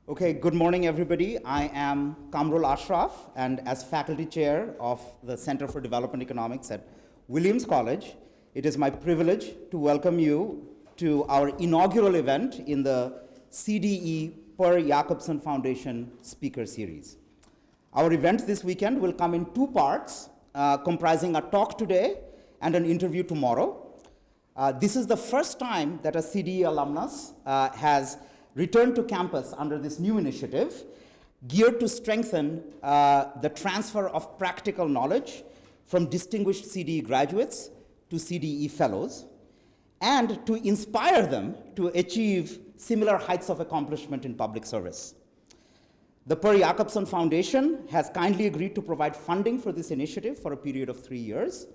Okay, good morning, everybody. I am Kamrul Ashraf, and as faculty chair of the Center for Development Economics at Williams College, it is my privilege to welcome you to our inaugural event in the CDE per Jacobsson Foundation Speaker Series. Our event this weekend will come in two parts, comprising a talk today and an interview tomorrow. This is the first time that a CDE alumnus has returned to campus under this new initiative, geared to strengthen the transfer of practical knowledge from distinguished CDE graduates to CDE fellows, and to inspire them to achieve similar heights of accomplishment in public service. The Per Jacobsson Foundation has kindly agreed to provide funding for this initiative for a period of 3 years.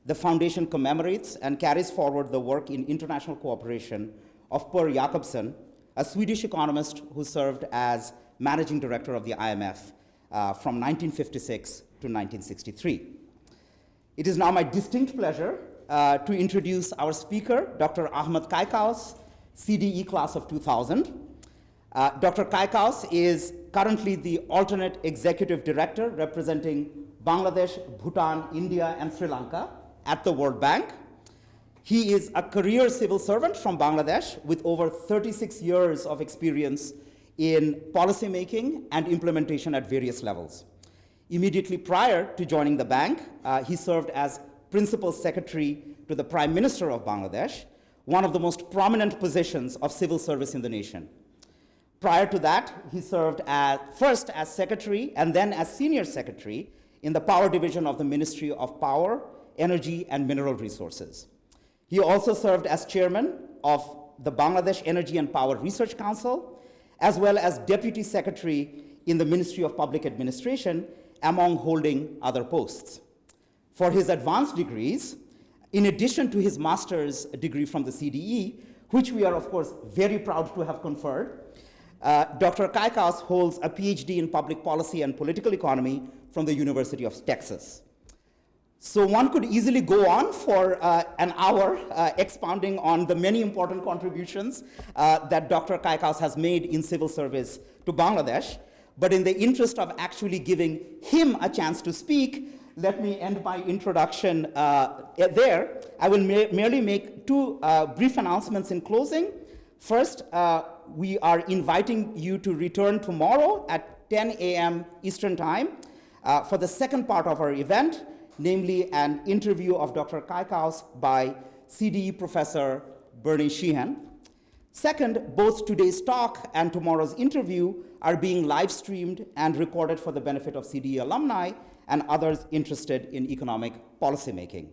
The foundation commemorates and carries forward the work in international cooperation of Per Jacobsson, a Swedish economist who served as managing director of the IMF from 1956 to 1963. It is now my distinct pleasure to introduce our speaker, Dr. Ahmat Kaikaus, CDE class of 2000. Dr. Kaikaus is currently the alternate executive director representing Bangladesh, Bhutan, India, and Sri Lanka at the World Bank. He is a career civil servant from Bangladesh with over 36 years of experience in policymaking and implementation at various levels. Immediately prior to joining the bank, he served as principal secretary to the Prime Minister of Bangladesh, one of the most prominent positions of civil service in the nation. Prior to that, he served first as secretary and then as senior secretary in the power division of the Ministry of Power, Energy, and Mineral Resources. He also served as chairman of the Bangladesh Energy and Power Research Council, as well as deputy secretary in the Ministry of Public Administration, among holding other posts. For his advanced degrees, in addition to his master's degree from the CDE, which we are of course very proud to have conferred, Dr. Kaikaus holds a PhD in public policy and political economy from the University of Texas. So one could easily go on for an hour expounding on the many important contributions that Dr. Kaikaus has made in civil service to Bangladesh. But in the interest of actually giving him a chance to speak, let me end my introduction there. I will merely make two brief announcements in closing. First, we are inviting you to return tomorrow at 10 a.m. Eastern Time for the second part of our event, namely an interview of Dr. Kaikaus by CDE Professor Bernie Sheehan. Second, both today's talk and tomorrow's interview are being live streamed and recorded for the benefit of CDE alumni and others interested in economic policymaking.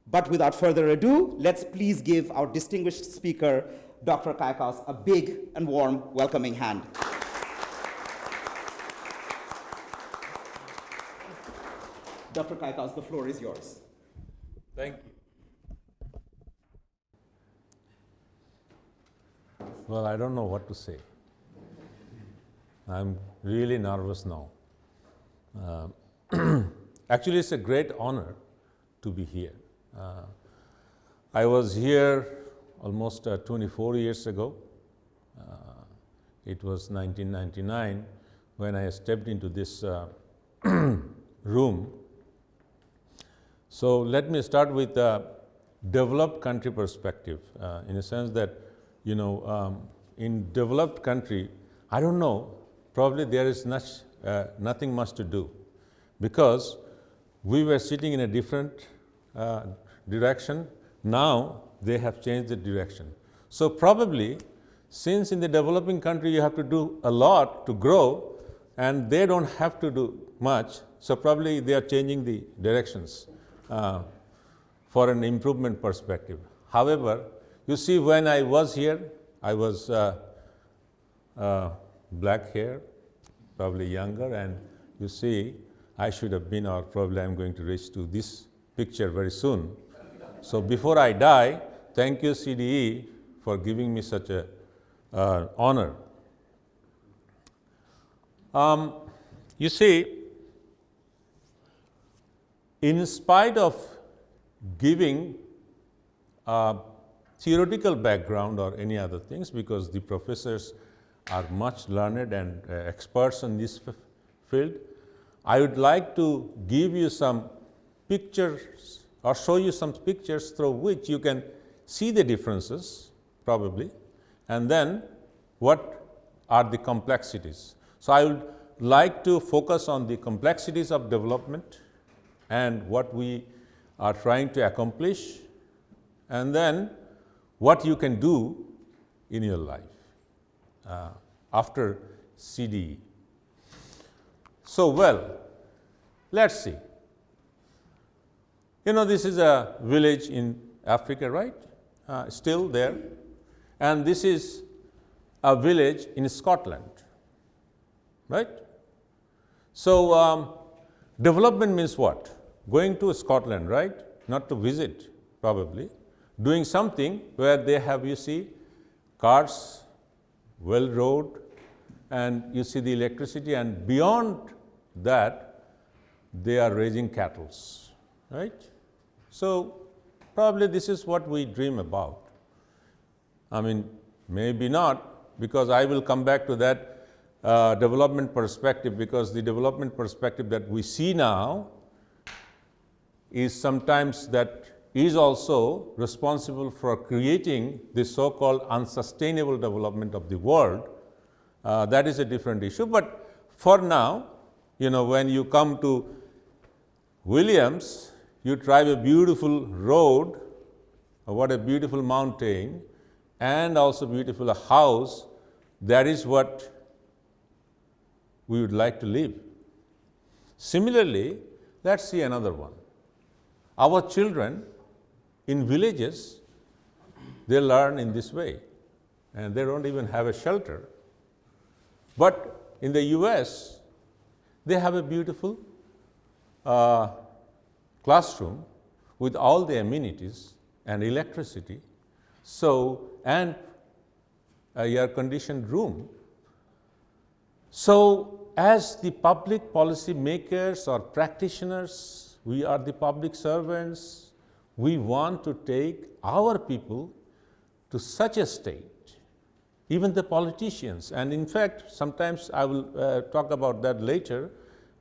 But without further ado, let's please give our distinguished speaker, Dr. Kaikaus, a big and warm welcoming hand. Dr. Kaikaus, the floor is yours. Thank you. Well, I don't know what to say. I'm really nervous now. Actually, it's a great honor to be here. I was here almost 24 years ago. It was 1999 when I stepped into this room. So let me start with a developed country perspective, in a sense that, in developed country, I don't know, probably there is nothing much to do, because we were sitting in a different direction. Now they have changed the direction. So probably, since in the developing country you have to do a lot to grow, and they don't have to do much, so probably they are changing the directions for an improvement perspective. However, you see, when I was here, I was black hair, probably younger, and you see, I should have been, or probably I'm going to reach to this picture very soon. So before I die, thank you, CDE, for giving me such a honor. You see, in spite of giving theoretical background or any other things, because the professors are much learned and experts in this field. I would like to give you some pictures or show you some pictures through which you can see the differences probably, and then what are the complexities. So I would like to focus on the complexities of development and what we are trying to accomplish, and then what you can do in your life after CDE. So, well, let's see. You know, this is a village in Africa, right? Still there. And this is a village in Scotland, right? So, development means what? Going to Scotland, right? Not to visit, probably. Doing something where they have, you see, cars, well road, and you see the electricity, and beyond that, they are raising cattle, right? So, probably this is what we dream about. I mean, maybe not, because I will come back to that development perspective, because the development perspective that we see now is sometimes that is also responsible for creating this so-called unsustainable development of the world. That is a different issue. But for now, you know, when you come to Williams, you drive a beautiful road, what a beautiful mountain, and also beautiful house. That is what we would like to live. Similarly, let's see another one. Our children in villages, they learn in this way, and they don't even have a shelter. But in the US, they have a beautiful classroom with all the amenities and electricity, so, and a air-conditioned room. So, as the public policy makers or practitioners, we are the public servants, we want to take our people to such a state, even the politicians. And in fact, sometimes I will talk about that later.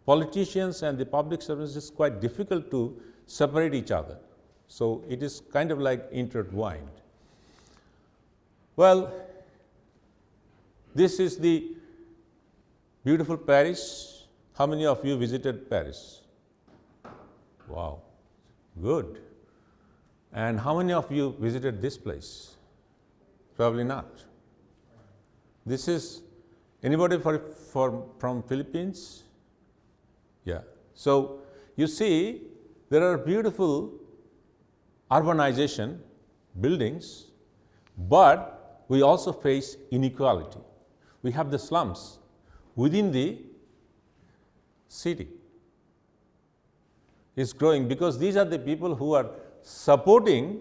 Politicians and the public servants is quite difficult to separate each other. So it is kind of like intertwined. Well, this is the beautiful Paris. How many of you visited Paris? Wow, good. And how many of you visited this place? Probably not. This is, anybody from Philippines? Yeah. So, you see, there are beautiful urbanization, buildings, but we also face inequality. We have the slums within the city. It's growing because these are the people who are supporting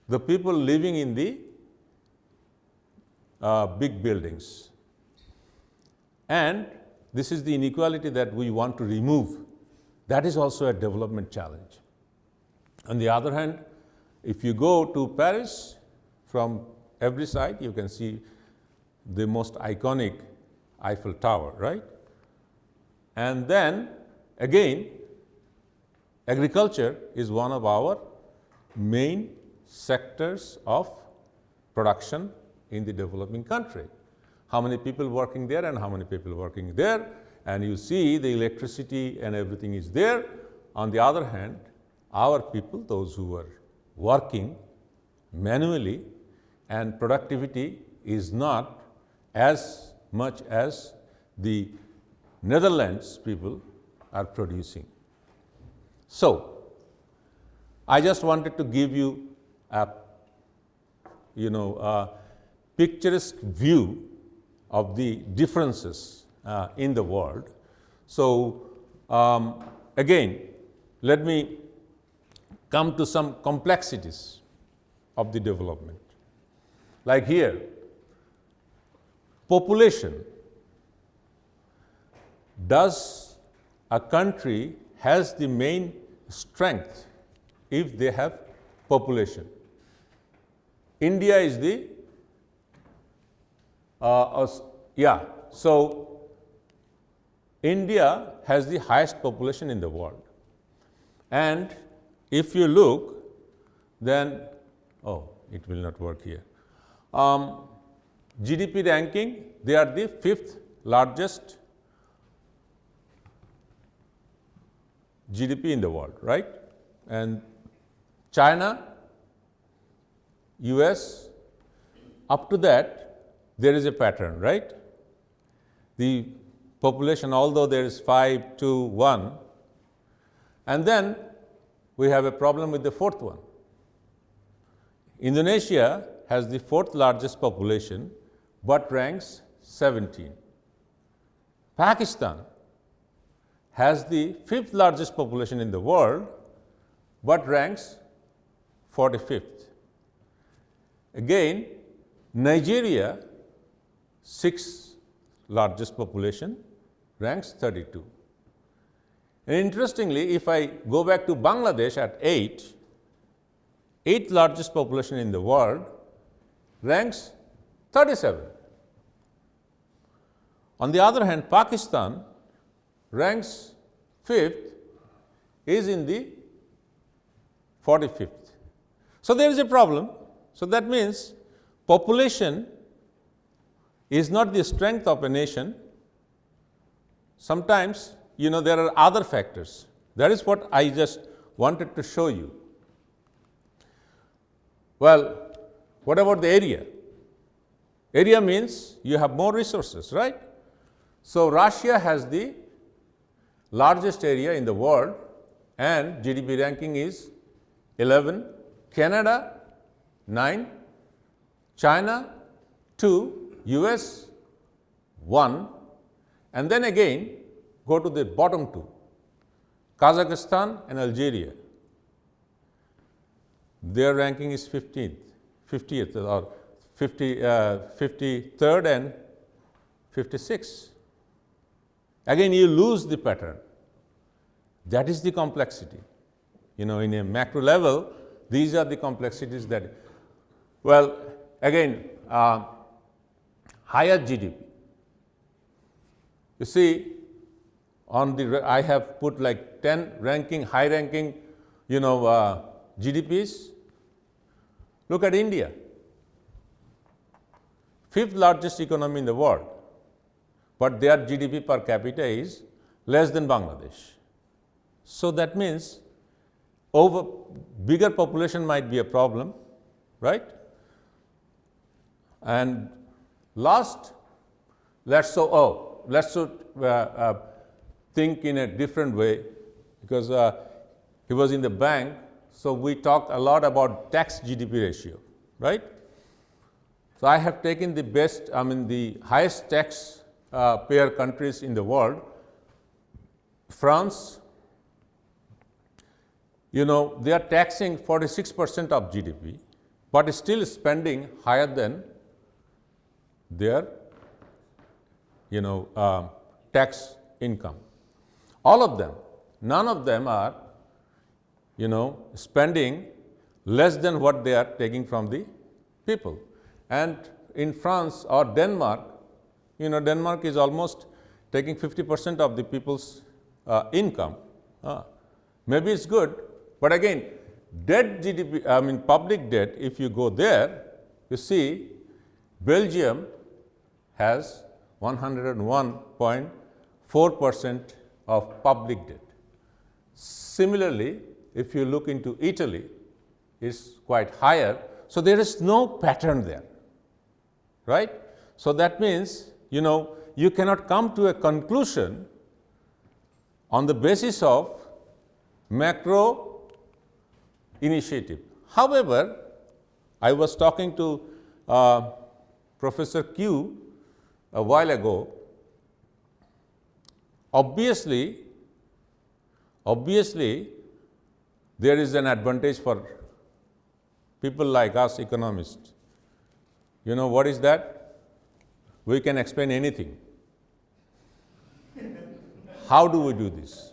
the people living in the big buildings. And this is the inequality that we want to remove. That is also a development challenge. On the other hand, if you go to Paris, from every side you can see the most iconic Eiffel Tower, right? And then again, agriculture is one of our main sectors of production in the developing country. How many people working there and how many people working there, and you see the electricity and everything is there. On the other hand, our people, those who are working manually, and productivity is not as much as the Netherlands people are producing. So, I just wanted to give you a picturesque view of the differences in the world. So, again, let me come to some complexities of the development. Like here, population. Does a country has the main strength if they have population? India is the Yeah, so India has the highest population in the world. And if you look, then, oh, it will not work here. GDP ranking, they are the 5th largest GDP in the world, right? And China, US, up to that, there is a pattern, right? The population, although there is 5, 2, 1, and then we have a problem with the 4th one. Indonesia has the 4th largest population, but ranks 17. Pakistan has the 5th largest population in the world, but ranks 45th. Again, Nigeria, 6th largest population, ranks 32. And interestingly, if I go back to Bangladesh at 8th largest population in the world, ranks 37. On the other hand, Pakistan ranks 5th, is in the 45th. So there is a problem. So that means population is not the strength of a nation. Sometimes, there are other factors. That is what I just wanted to show you. Well, what about the area? Area means you have more resources, right? So Russia has the largest area in the world, and GDP ranking is 11. Canada, 9. China, 2. US, 1. And then again, go to the bottom 2. Kazakhstan and Algeria. Their ranking is 50th or 53rd and 56th. Again, you lose the pattern. That is the complexity. In a macro level, these are the complexities that, well, again, higher GDP. You see, I have put like 10 high ranking, GDPs. Look at India, 5th largest economy in the world, but their GDP per capita is less than Bangladesh. So that means bigger population might be a problem, right? And last, let's think in a different way, because he was in the bank, so we talked a lot about tax GDP ratio, right? So I have taken the highest tax payer countries in the world. France, they are taxing 46% of GDP, but still spending higher than their, tax income. All of them, none of them are, spending less than what they are taking from the people. And in France or Denmark, Denmark is almost taking 50% of the people's income. Maybe it's good, but again, debt GDP, public debt, if you go there, you see Belgium has 101.4% of public debt. Similarly, if you look into Italy, it's quite higher. So there is no pattern there, right? So that means, you cannot come to a conclusion on the basis of macro initiative. However, I was talking to Professor Q a while ago. Obviously, there is an advantage for people like us economists. What is that? We can explain anything. How do we do this?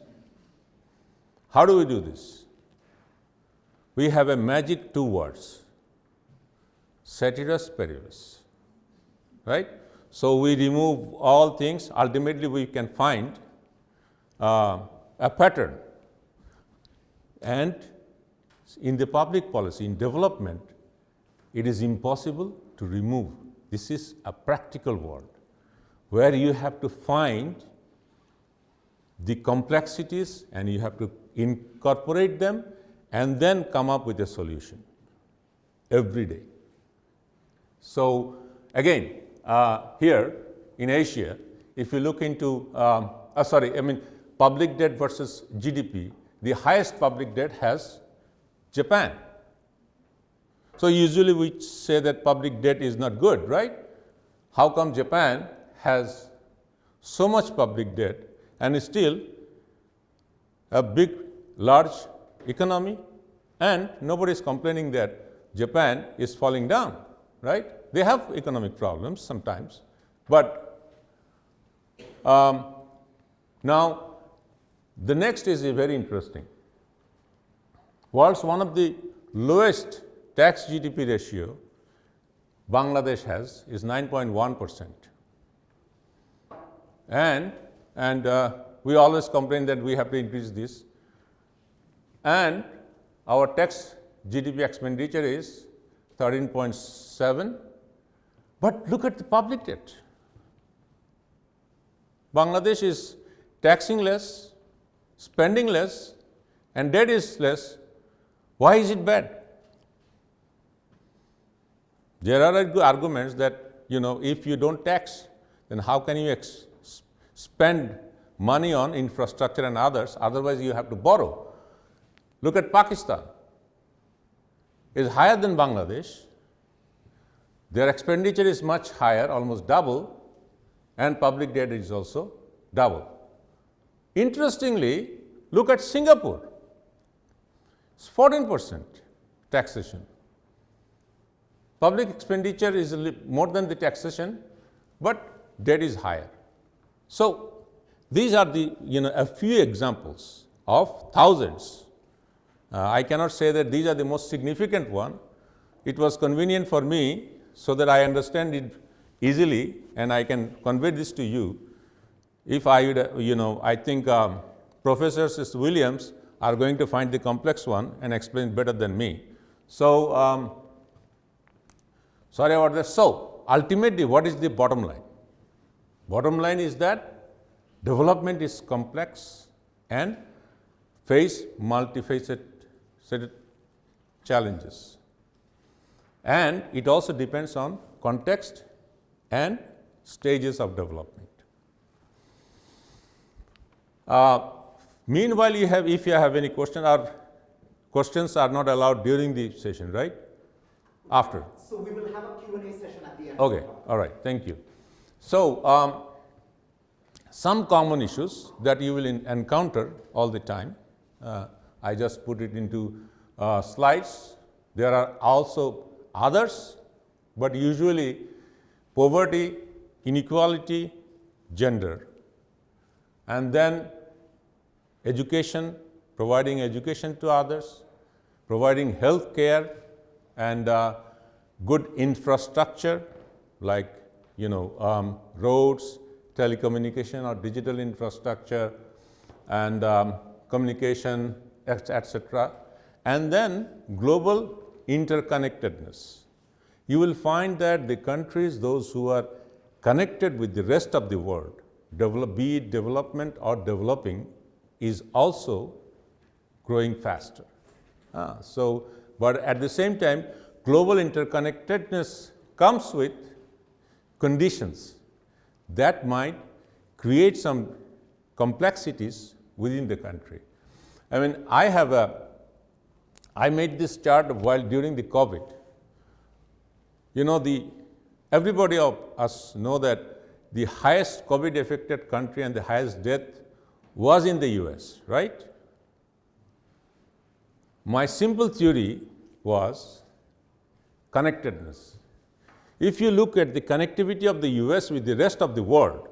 We have a magic 2 words, ceteris paribus, right? So we remove all things. Ultimately, we can find a pattern. And in the public policy, in development, it is impossible to remove. This is a practical world where you have to find the complexities and you have to incorporate them and then come up with a solution every day. So again, here in Asia, if you look into, public debt versus GDP, the highest public debt has Japan. So usually we say that public debt is not good, right? How come Japan has so much public debt and is still a big, large economy, and nobody is complaining that Japan is falling down, right? They have economic problems sometimes, but now the next is very interesting. World's one of the lowest tax GDP ratio Bangladesh has is 9.1%. And we always complain that we have to increase this. And our tax GDP expenditure is 13.7. But look at the public debt. Bangladesh is taxing less, spending less, and debt is less. Why is it bad? There are arguments that, if you don't tax, then how can you spend money on infrastructure and others? Otherwise, you have to borrow. Look at Pakistan. It's higher than Bangladesh. Their expenditure is much higher, almost double, and public debt is also double. Interestingly, look at Singapore. It's 14% taxation. Public expenditure is more than the taxation, but debt is higher. So these are the a few examples of thousands. I cannot say that these are the most significant one. It was convenient for me so that I understand it easily and I can convey this to you. If I would, I think Professors Williams are going to find the complex one and explain better than me. So, sorry about that. So, ultimately, what is the bottom line? Bottom line is that development is complex and face multifaceted challenges. And it also depends on context and stages of development. Meanwhile, if you have any question, our questions are not allowed during the session, right? After. So we will have a Q&A session at the end. Okay, all right, thank you. So, some common issues that you will encounter all the time, I just put it into slides. There are also others, but usually poverty, inequality, gender, and then education, providing education to others, providing health care and good infrastructure like roads, telecommunication or digital infrastructure, and communication, etc. And then global interconnectedness. You will find that the countries, those who are connected with the rest of the world, be it development or developing, is also growing faster. But at the same time, global interconnectedness comes with conditions that might create some complexities within the country. I mean, I made this chart while during the COVID. Everybody of us know that the highest COVID-affected country and the highest death was in the US, right? My simple theory was connectedness. If you look at the connectivity of the US with the rest of the world,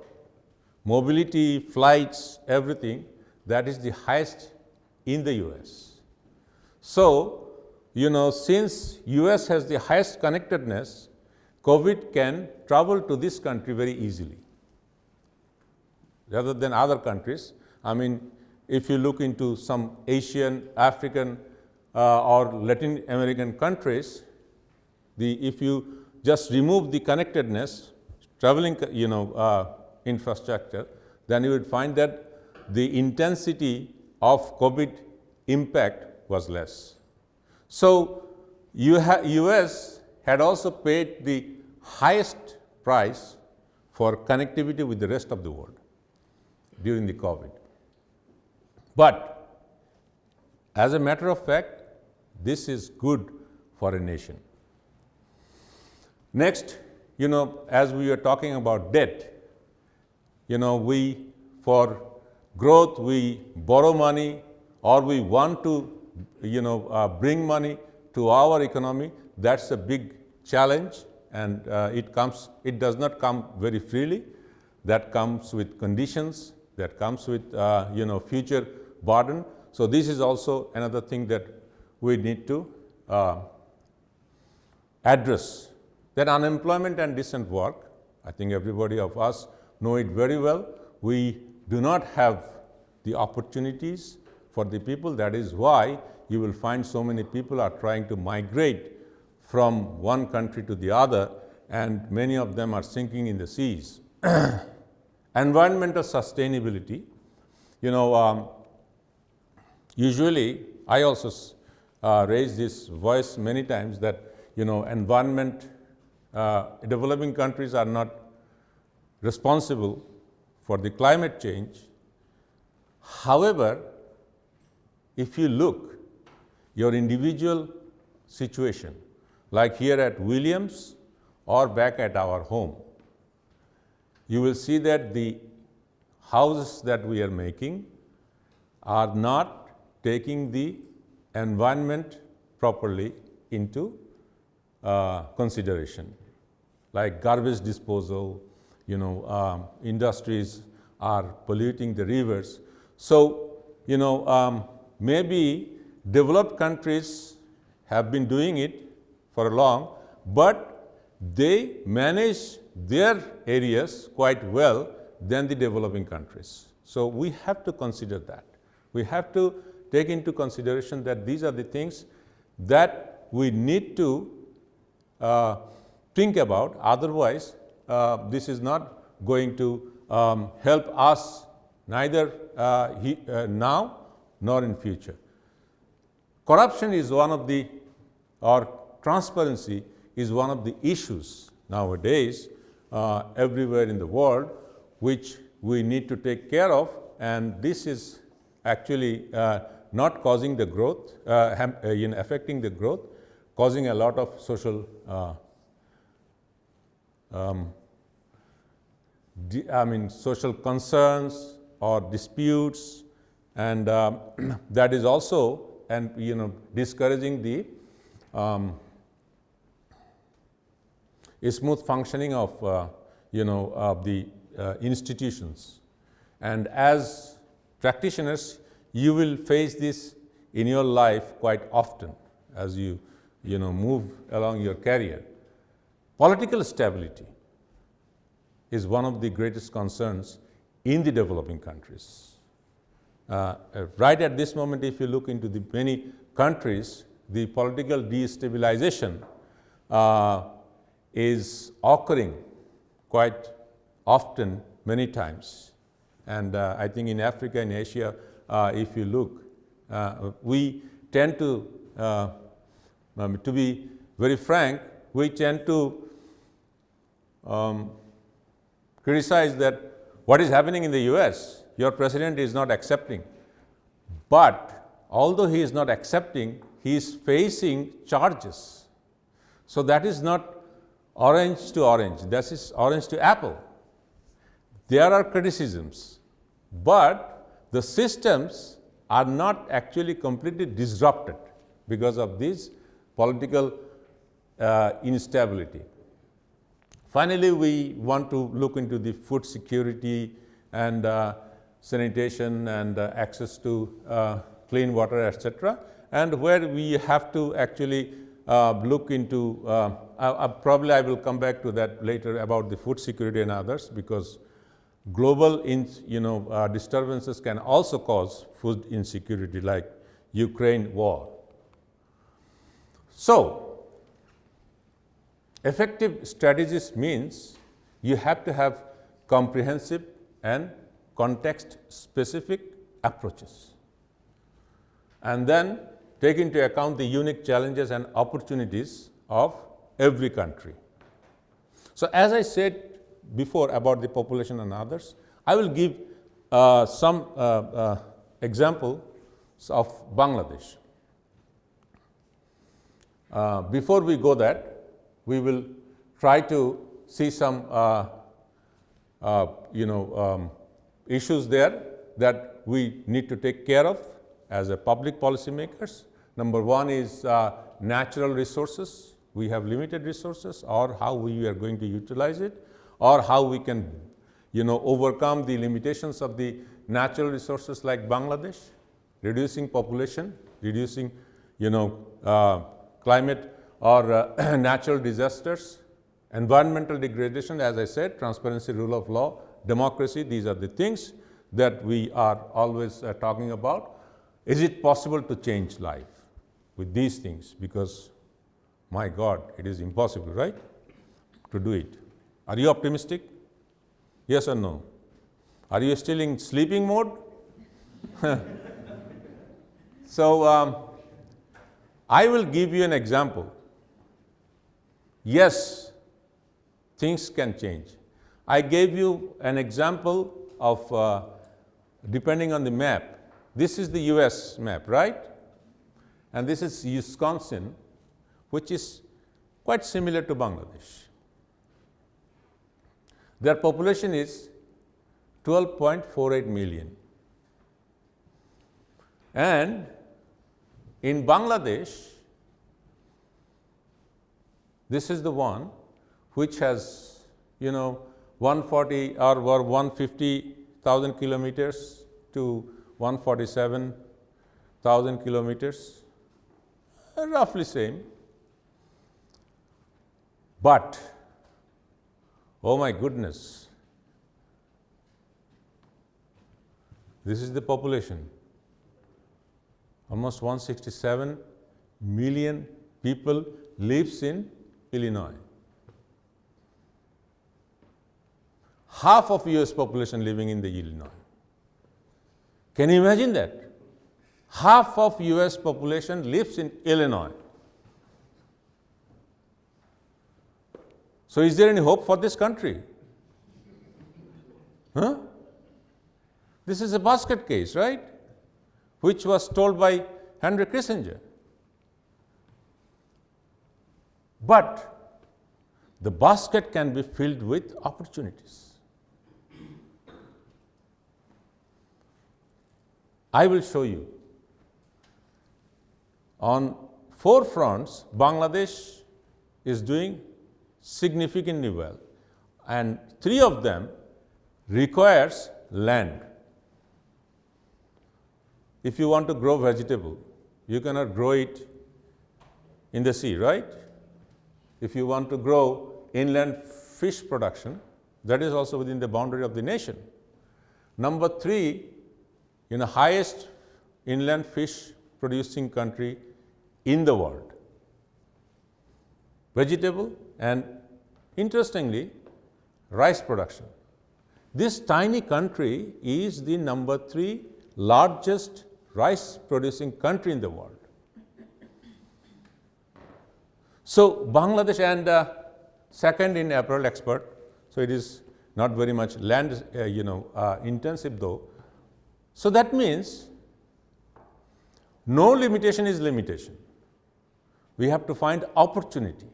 mobility, flights, everything, that is the highest in the US. So, since US has the highest connectedness, COVID can travel to this country very easily, rather than other countries. I mean, if you look into some Asian, African, or Latin American countries, if you just remove the connectedness, traveling, infrastructure, then you would find that the intensity of COVID impact was less. So, US had also paid the highest price for connectivity with the rest of the world during the COVID. But as a matter of fact, this is good for a nation. Next, as we are talking about debt, for growth, we borrow money, or we want to, bring money to our economy. That's a big challenge, and it does not come very freely. That comes with conditions, that comes with, future burden. So this is also another thing that we need to address. That unemployment and decent work, I think everybody of us know it very well. We do not have the opportunities for the people. That is why you will find so many people are trying to migrate from one country to the other, and many of them are sinking in the seas. Environmental sustainability, usually I also raise this voice many times that, developing countries are not responsible for the climate change. However, if you look your individual situation, like here at Williams or back at our home, you will see that the houses that we are making are not taking the environment properly into consideration. Like garbage disposal, industries are polluting the rivers. So, maybe developed countries have been doing it for long, but they manage their areas quite well than the developing countries. So we have to consider that. We have to take into consideration that these are the things that we need to think about. Otherwise, this is not going to help us neither now nor in future. Corruption is one of the, or transparency is one of the issues nowadays everywhere in the world, which we need to take care of, and this is actually not causing the growth, affecting the growth, causing a lot of social social concerns or disputes, and that is also discouraging the smooth functioning of the institutions. And as practitioners, you will face this in your life quite often as you move along your career. Political stability is one of the greatest concerns in the developing countries. Right at this moment, if you look into the many countries, the political destabilization is occurring quite often, many times. And I think in Africa and Asia, if you look, we tend to be very frank, we tend to criticize that what is happening in the US, your president is not accepting. But although he is not accepting, he is facing charges. So that is not orange to orange, that is orange to apple. There are criticisms, but the systems are not actually completely disrupted because of this political instability. Finally, we want to look into the food security and sanitation and access to clean water, etc., and where we have to actually look into, probably I will come back to that later about the food security and others, because global disturbances can also cause food insecurity, like Ukraine war. So, effective strategies means you have to have comprehensive and context-specific approaches, and then take into account the unique challenges and opportunities of every country. So, as I said before about the population and others, I will give some examples of Bangladesh. Before we go that, we will try to see some issues there that we need to take care of as a public policy makers. Number one is natural resources. We have limited resources, or how we are going to utilize it, or how we can overcome the limitations of the natural resources like Bangladesh, reducing population, reducing climate or natural disasters, environmental degradation, as I said, transparency, rule of law, democracy. These are the things that we are always talking about. Is it possible to change life with these things? Because, my God, it is impossible, right, to do it. Are you optimistic? Yes or no? Are you still in sleeping mode? So, I will give you an example. Yes, things can change. I gave you an example of, depending on the map, this is the US map, right? And this is Wisconsin, which is quite similar to Bangladesh. Their population is 12.48 million. And in Bangladesh, this is the one which has 140 or 150,000 kilometers to 147,000 kilometers, roughly same. But, oh my goodness, this is the population. Almost 167 million people lives in Illinois. Half of US population living in the Illinois. Can you imagine that? Half of US population lives in Illinois. So is there any hope for this country? Huh? This is a basket case, right? Which was told by Henry Kissinger. But the basket can be filled with opportunities. I will show you. On 4 fronts, Bangladesh is doing significantly well, and 3 of them requires land. If you want to grow vegetable, you cannot grow it in the sea, right? If you want to grow inland fish production, that is also within the boundary of the nation. Number 3, highest inland fish producing country in the world. Vegetable and, interestingly, rice production. This tiny country is the number 3 largest rice producing country in the world. So Bangladesh, and second in apparel export, so it is not very much land intensive though. So that means no limitation is limitation. We have to find opportunity.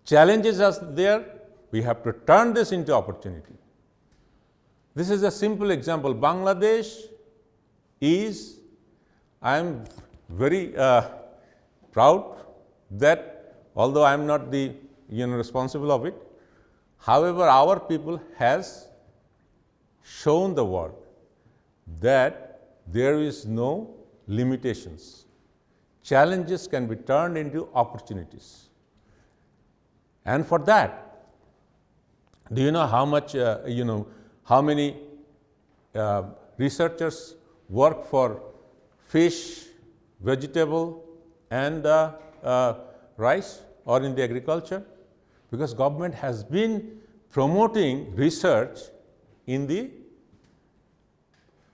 Challenges are there, we have to turn this into opportunity. This is a simple example. Bangladesh is, I am very proud that, although I am not the responsible of it, however, our people has shown the world that there is no limitations challenges can be turned into opportunities. And for that, do you know how much, how many researchers work for fish, vegetable, and rice, or in the agriculture? Because government has been promoting research in the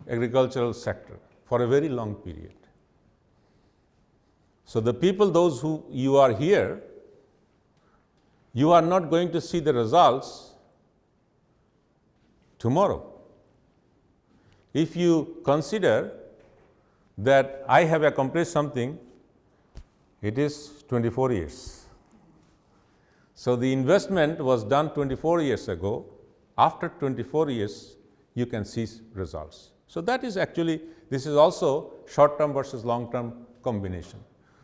agricultural sector for a very long period. So the people, those who you are here, you are not going to see the results tomorrow. If you consider that I have accomplished something, it is 24 years. So the investment was done 24 years ago. After 24 years, you can see results. So that is actually, this is also short-term versus long-term combination.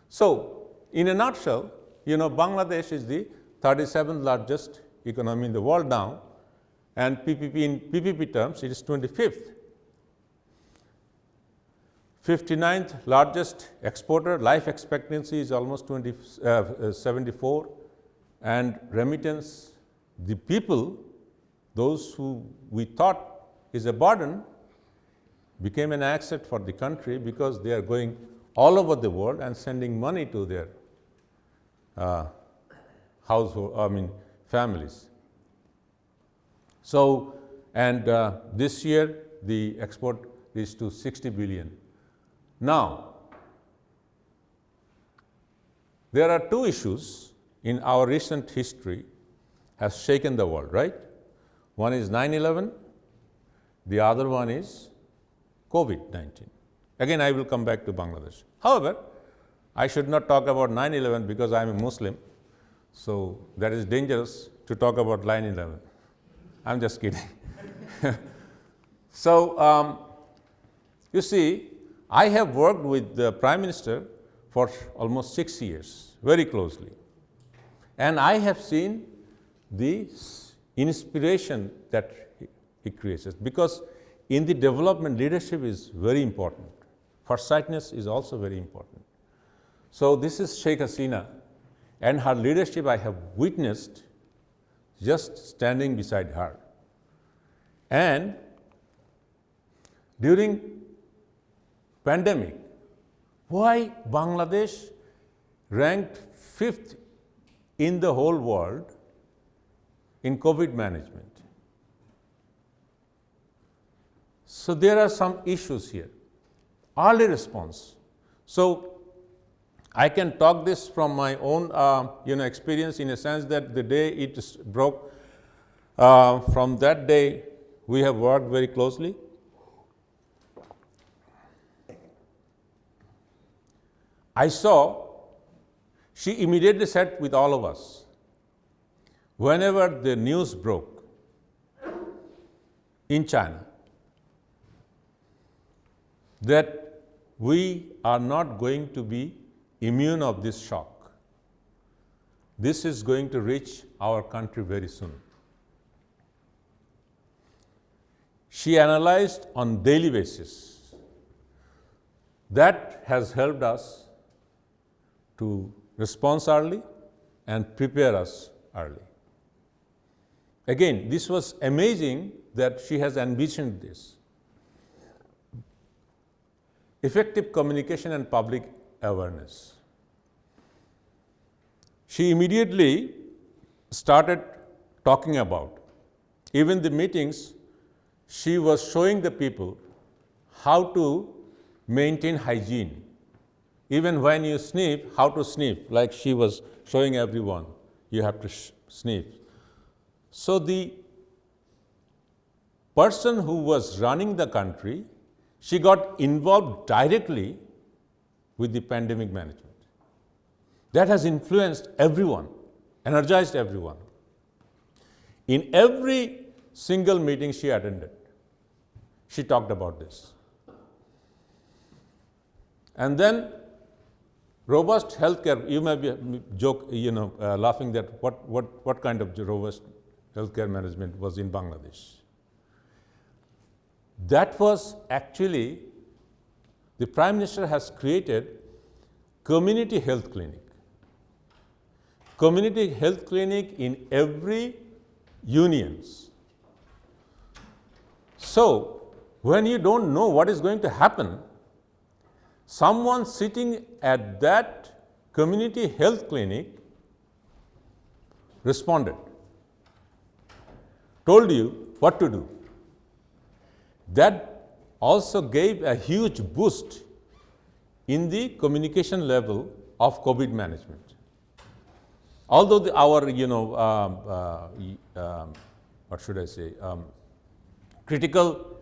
So in a nutshell, Bangladesh is the 37th largest economy in the world now, and in PPP terms, it is 25th. 59th largest exporter, life expectancy is almost 74, and remittance, the people, those who we thought is a burden, became an asset for the country because they are going all over the world and sending money to their families. So, and this year the export is to 60 billion. Now, there are two issues in our recent history has shaken the world, right? One is 9/11, the other one is COVID-19. Again, I will come back to Bangladesh. However, I should not talk about 9/11 because I am a Muslim, so that is dangerous to talk about 9/11. I'm just kidding. So, you see, I have worked with the Prime Minister for almost 6 years, very closely. And I have seen the inspiration that he creates, because in the development, leadership is very important. Forsightness is also very important. So this is Sheikh Hasina, and her leadership I have witnessed just standing beside her. And during pandemic, why Bangladesh ranked 5th in the whole world in COVID management? So there are some issues here. Early response. So I can talk this from my own experience, in a sense that the day it broke, from that day we have worked very closely. I saw, she immediately sat with all of us. Whenever the news broke in China that we are not going to be immune of this shock, this is going to reach our country very soon. She analyzed on daily basis. That has helped us to respond early and prepare us early. Again, this was amazing that she has envisioned this. Effective communication and public awareness. She immediately started talking about, even the meetings, she was showing the people how to maintain hygiene. Even when you sniff, how to sniff, like she was showing everyone, you have to sniff. So the person who was running the country, she got involved directly with the pandemic management. That has influenced everyone, energized everyone. In every single meeting she attended, she talked about this. And then robust healthcare, you may be laughing that what kind of robust healthcare management was in Bangladesh. That was actually, the Prime Minister has created community health clinic. Community health clinic in every unions. So, when you don't know what is going to happen, someone sitting at that community health clinic responded, told you what to do. That also gave a huge boost in the communication level of COVID management. Although our, what should I say, critical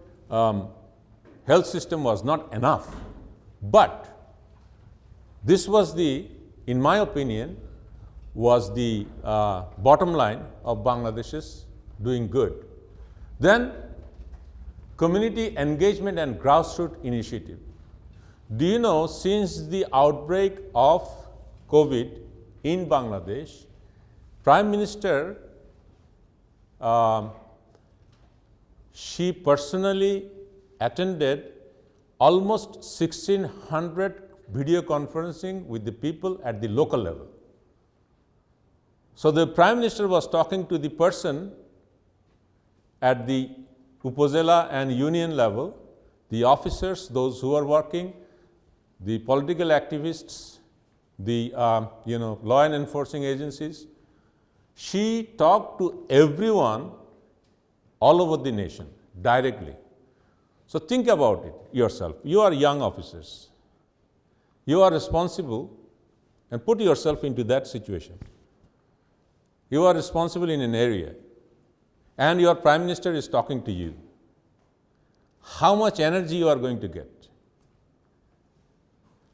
health system was not enough, but this was the, in my opinion, was the bottom line of Bangladesh's doing good. Then, community engagement and grassroots initiative. Do you know, since the outbreak of COVID in Bangladesh, Prime Minister, she personally attended almost 1,600 video conferencing with the people at the local level. So the Prime Minister was talking to the person at the Upazila and union level, the officers, those who are working, the political activists, the law and enforcing agencies. She talked to everyone all over the nation directly. So think about it yourself. You are young officers. You are responsible, and put yourself into that situation. You are responsible in an area, and your Prime Minister is talking to you. How much energy you are going to get?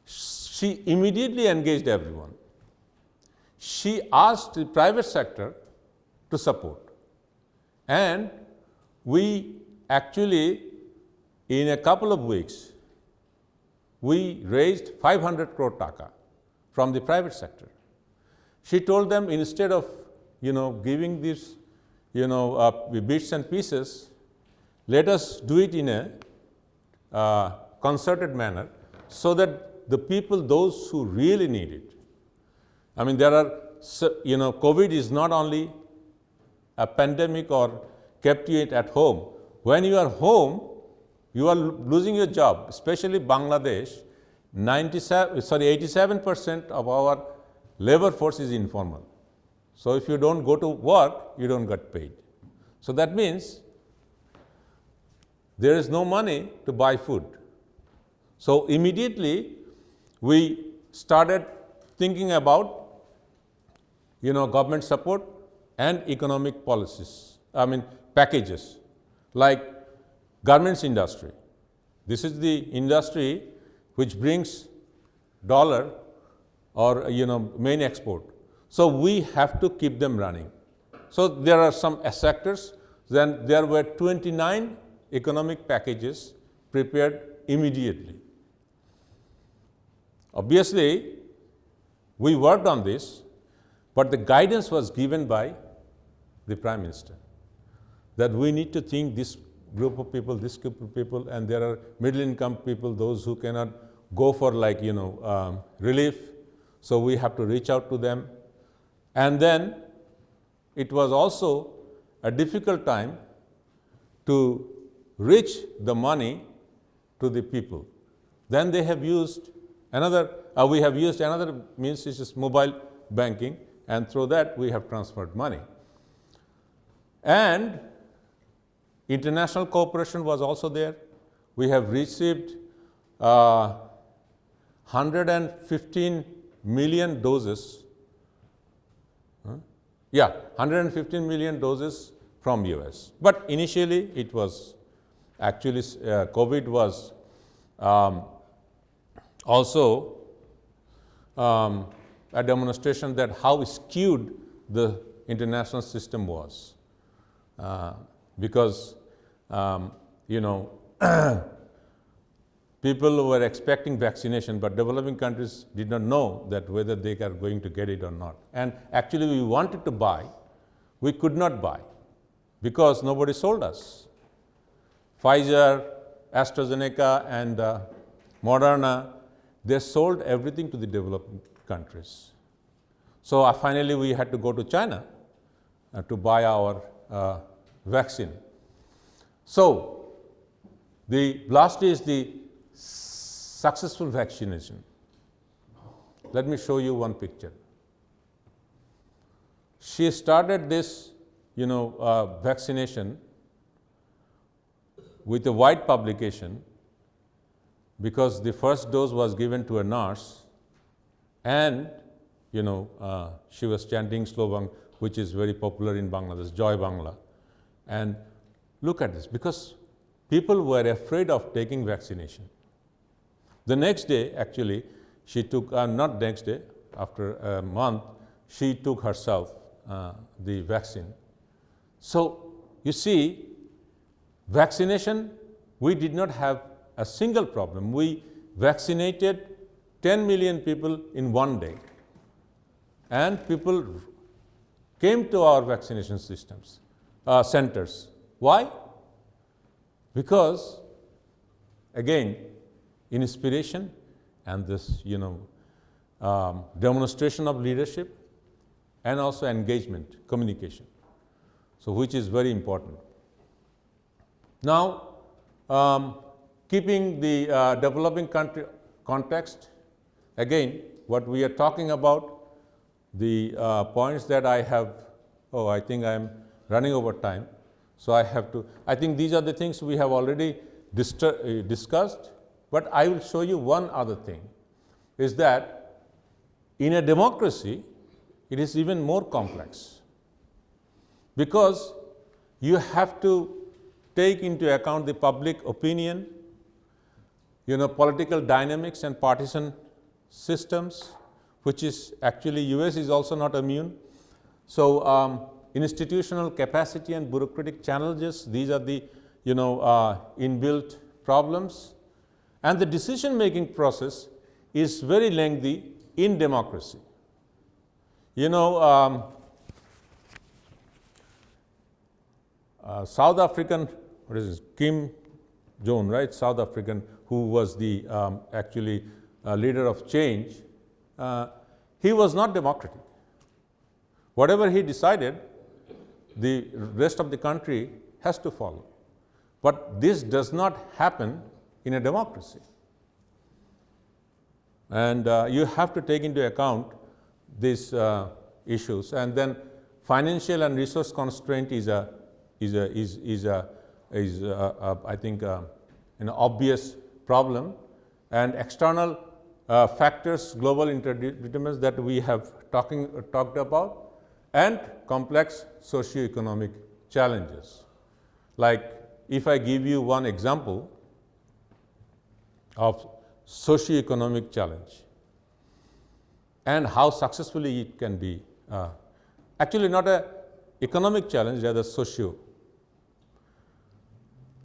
She immediately engaged everyone. She asked the private sector to support. And we actually, in a couple of weeks, we raised 500 crore taka from the private sector. She told them, instead of giving these bits and pieces, let us do it in a concerted manner so that the people, those who really need it. I mean, there are, COVID is not only a pandemic or kept you at home. When you are home, you are losing your job, especially Bangladesh. 87% of our labor force is informal. So if you don't go to work, you don't get paid. So that means there is no money to buy food. So immediately we started thinking about government support and economic policies, packages, like garments industry. This is the industry which brings dollar or main export. So we have to keep them running. So there are some sectors. Then there were 29 economic packages prepared immediately. Obviously, we worked on this, but the guidance was given by the Prime Minister that we need to think this group of people, this group of people, and there are middle income people, those who cannot go for relief. So we have to reach out to them. And then it was also a difficult time to reach the money to the people. Then they have used we have used another means, which is mobile banking, and through that we have transferred money. And international cooperation was also there. We have received 115 million doses. 115 million doses from US. But initially it was actually COVID was also a demonstration that how skewed the international system was, because people were expecting vaccination, but developing countries did not know that whether they are going to get it or not. And actually we wanted to buy, we could not buy because nobody sold us. Pfizer, AstraZeneca and Moderna, they sold everything to the developing countries. So finally we had to go to China to buy our vaccine. So lastly is the successful vaccination. Let me show you one picture. She started this, vaccination with a white publication because the first dose was given to a nurse, and she was chanting slogan, which is very popular in Bangladesh, Joy Bangla. And look at this, because people were afraid of taking vaccination. The next day, actually, she took, not next day, after a month, she took herself the vaccine. So you see, vaccination, we did not have a single problem. We vaccinated 10 million people in one day. And people came to our vaccination centers. Why? Because, again, inspiration and this, demonstration of leadership, and also engagement, communication, so which is very important. Now, keeping the developing country context, again, what we are talking about, the points that I have, I think I am running over time, so I have to, I think these are the things we have already discussed, but I will show you one other thing, is that in a democracy, it is even more complex, because you have to take into account the public opinion, political dynamics and partisan systems, which is actually US is also not immune. So institutional capacity and bureaucratic challenges, these are the inbuilt problems. And the decision-making process is very lengthy in democracy. South African, what is this, Kim Jong, right? South African, who was the actually leader of change, he was not democratic. Whatever he decided, the rest of the country has to follow. But this does not happen in a democracy. And you have to take into account these issues. And then financial and resource constraint is I think an obvious problem, and external factors, global interdependence that we have talked about, and complex socio-economic challenges. Like, if I give you one example of socio-economic challenge and how successfully it can be, actually not a economic challenge, rather socio.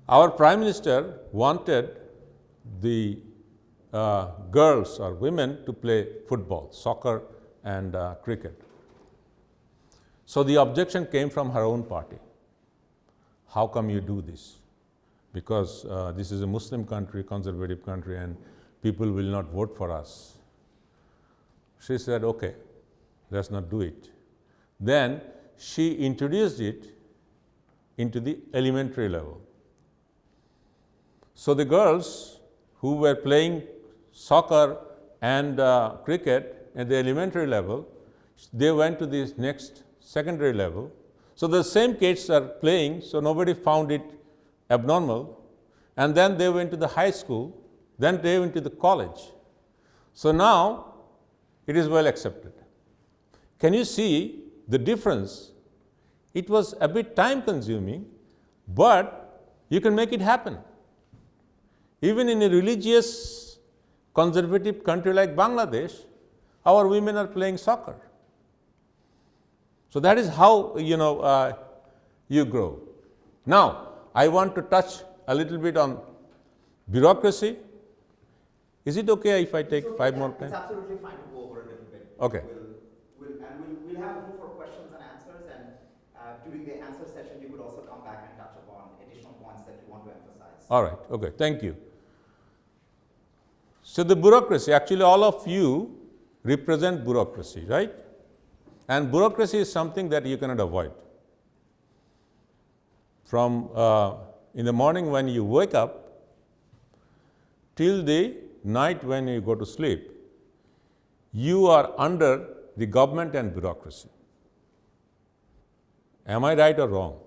Our Prime Minister wanted the girls or women to play football, soccer and cricket. So the objection came from her own party. How come you do this? Because this is a Muslim country, conservative country, and people will not vote for us. She said, okay, let's not do it. Then she introduced it into the elementary level. So the girls who were playing soccer and cricket at the elementary level, they went to this next secondary level. So the same kids are playing, so nobody found it abnormal. And then they went to the high school, then they went to the college. So now it is well accepted. Can you see the difference? It was a bit time consuming, but you can make it happen. Even in a religious, conservative country like Bangladesh, our women are playing soccer. So that is how you grow. Now, I want to touch a little bit on bureaucracy. Is it okay if I take 5 more minutes? It's absolutely fine to go over a little bit. Okay. We'll have room for questions and answers, and during the answer session, you could also come back and touch upon additional points that you want to emphasize. All right. Okay. Thank you. So the bureaucracy, actually all of you represent bureaucracy, right? And bureaucracy is something that you cannot avoid. From in the morning when you wake up till the night when you go to sleep, you are under the government and bureaucracy. Am I right or wrong?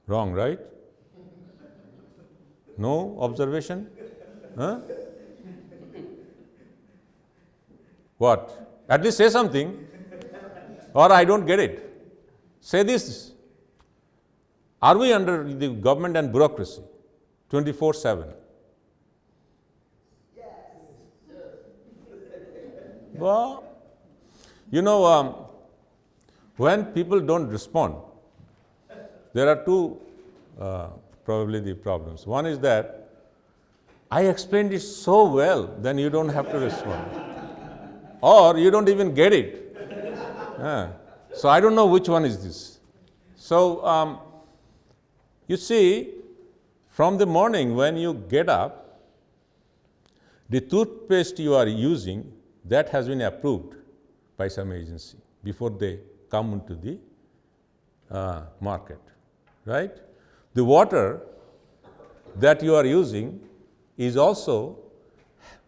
Wrong, right? No observation? Huh? What? At least say something, or I don't get it. Say this. Are we under the government and bureaucracy 24/7? Yes. Well, you know, when people don't respond, there are two probably the problems. One is that I explained it so well, then you don't have to respond. Or you don't even get it. So I don't know which one is this. So you see, from the morning when you get up, the toothpaste you are using, that has been approved by some agency before they come into the market, right? The water that you are using is also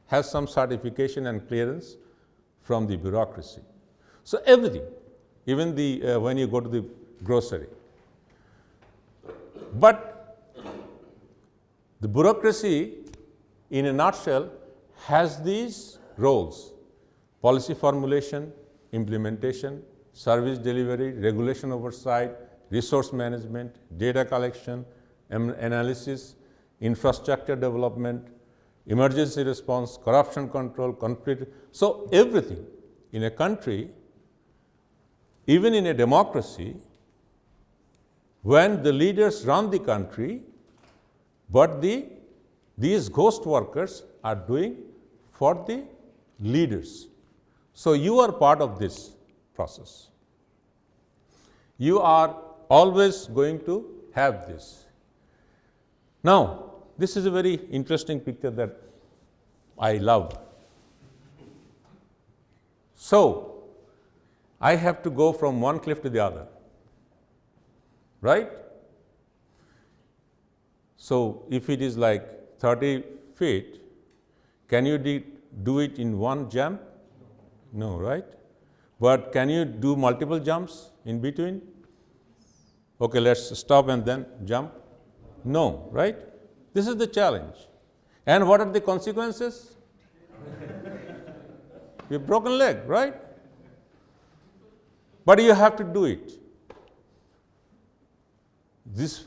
has some certification and clearance from the bureaucracy. So everything, even the when you go to the grocery. But the bureaucracy, in a nutshell, has these roles: policy formulation, implementation, service delivery, regulation oversight, resource management, data collection, analysis, infrastructure development, emergency response, corruption control, conflict. So everything in a country, even in a democracy, when the leaders run the country, but these ghost workers are doing for the leaders. So you are part of this process. You are always going to have this. Now, this is a very interesting picture that I love. So, I have to go from one cliff to the other, right? So, if it is like 30 feet, can you do it in one jump? No, right? But can you do multiple jumps in between? Okay, let's stop and then jump. No, right? This is the challenge. And what are the consequences? A broken leg, right? But you have to do it.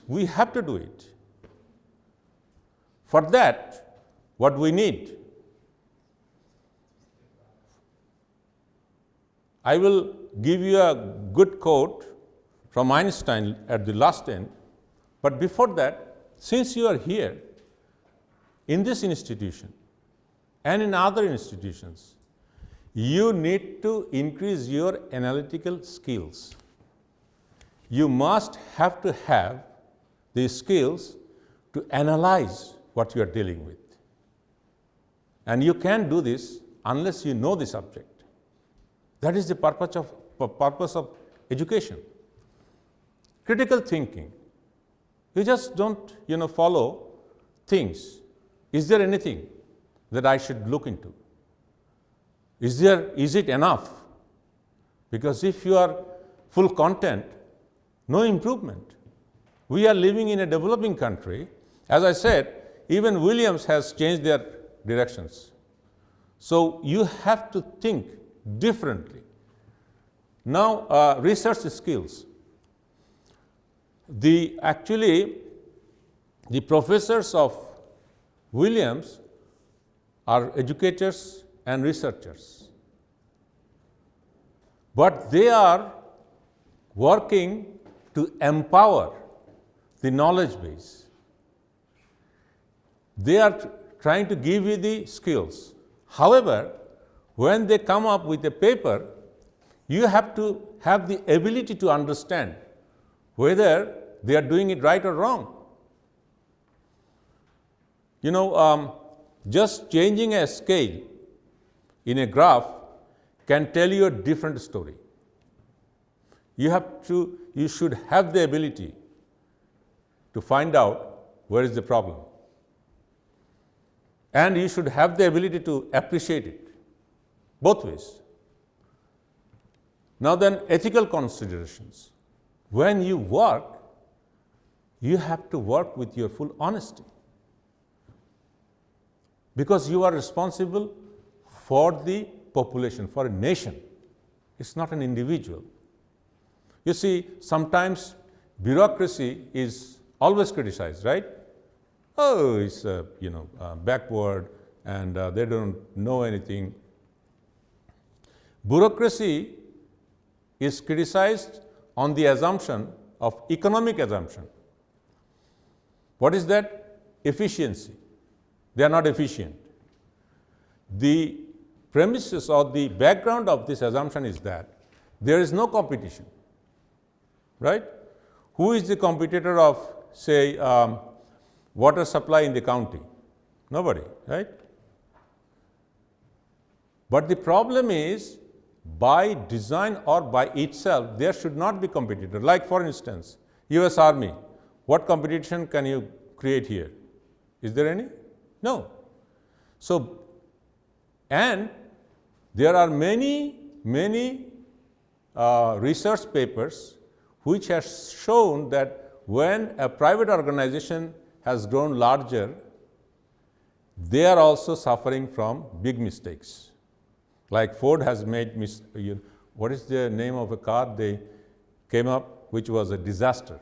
We have to do it. For that, what we need, I will give you a good quote from Einstein at the last end, but before that, since you are here in this institution and in other institutions, you need to increase your analytical skills. You must have to have the skills to analyze what you are dealing with. And you can't do this unless you know the subject. That is the purpose of education. Critical thinking. You just don't, follow things. Is there anything that I should look into? Is it enough? Because if you are full content, no improvement. We are living in a developing country. As I said, even Williams has changed their directions. So you have to think differently. Now, research skills. The professors of Williams are educators and researchers. But they are working to empower the knowledge base. They are trying to give you the skills. However, when they come up with a paper, you have to have the ability to understand whether they are doing it right or wrong. just changing a scale in a graph can tell you a different story. You should have the ability to find out where is the problem. And you should have the ability to appreciate it, both ways. Now then, ethical considerations. When you work, you have to work with your full honesty, because you are responsible for the population, for a nation. It's not an individual. You see, sometimes bureaucracy is always criticized, right? Oh, it's backward, and they don't know anything. Bureaucracy is criticized on the assumption of economic assumption. What is that? Efficiency. They are not efficient. The premises or the background of this assumption is that there is no competition, right? Who is the competitor of, say, water supply in the county? Nobody, right? But the problem is, by design or by itself, there should not be competitor. Like, for instance, US Army, what competition can you create here? Is there any? No. So, and there are many research papers which have shown that when a private organization has grown larger, they are also suffering from big mistakes. Like Ford has made, what is the name of a car they came up, which was a disaster.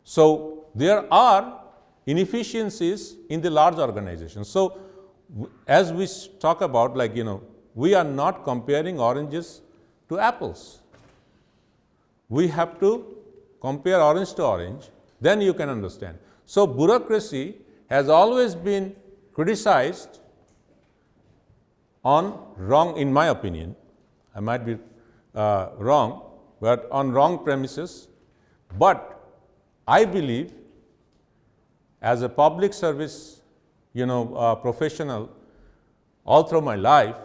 So there are inefficiencies in the large organizations. So as we talk about, we are not comparing oranges to apples. We have to compare orange to orange, then you can understand. So bureaucracy has always been criticized on wrong, in my opinion, I might be wrong, but on wrong premises. But I believe, as a public service, professional, all through my life,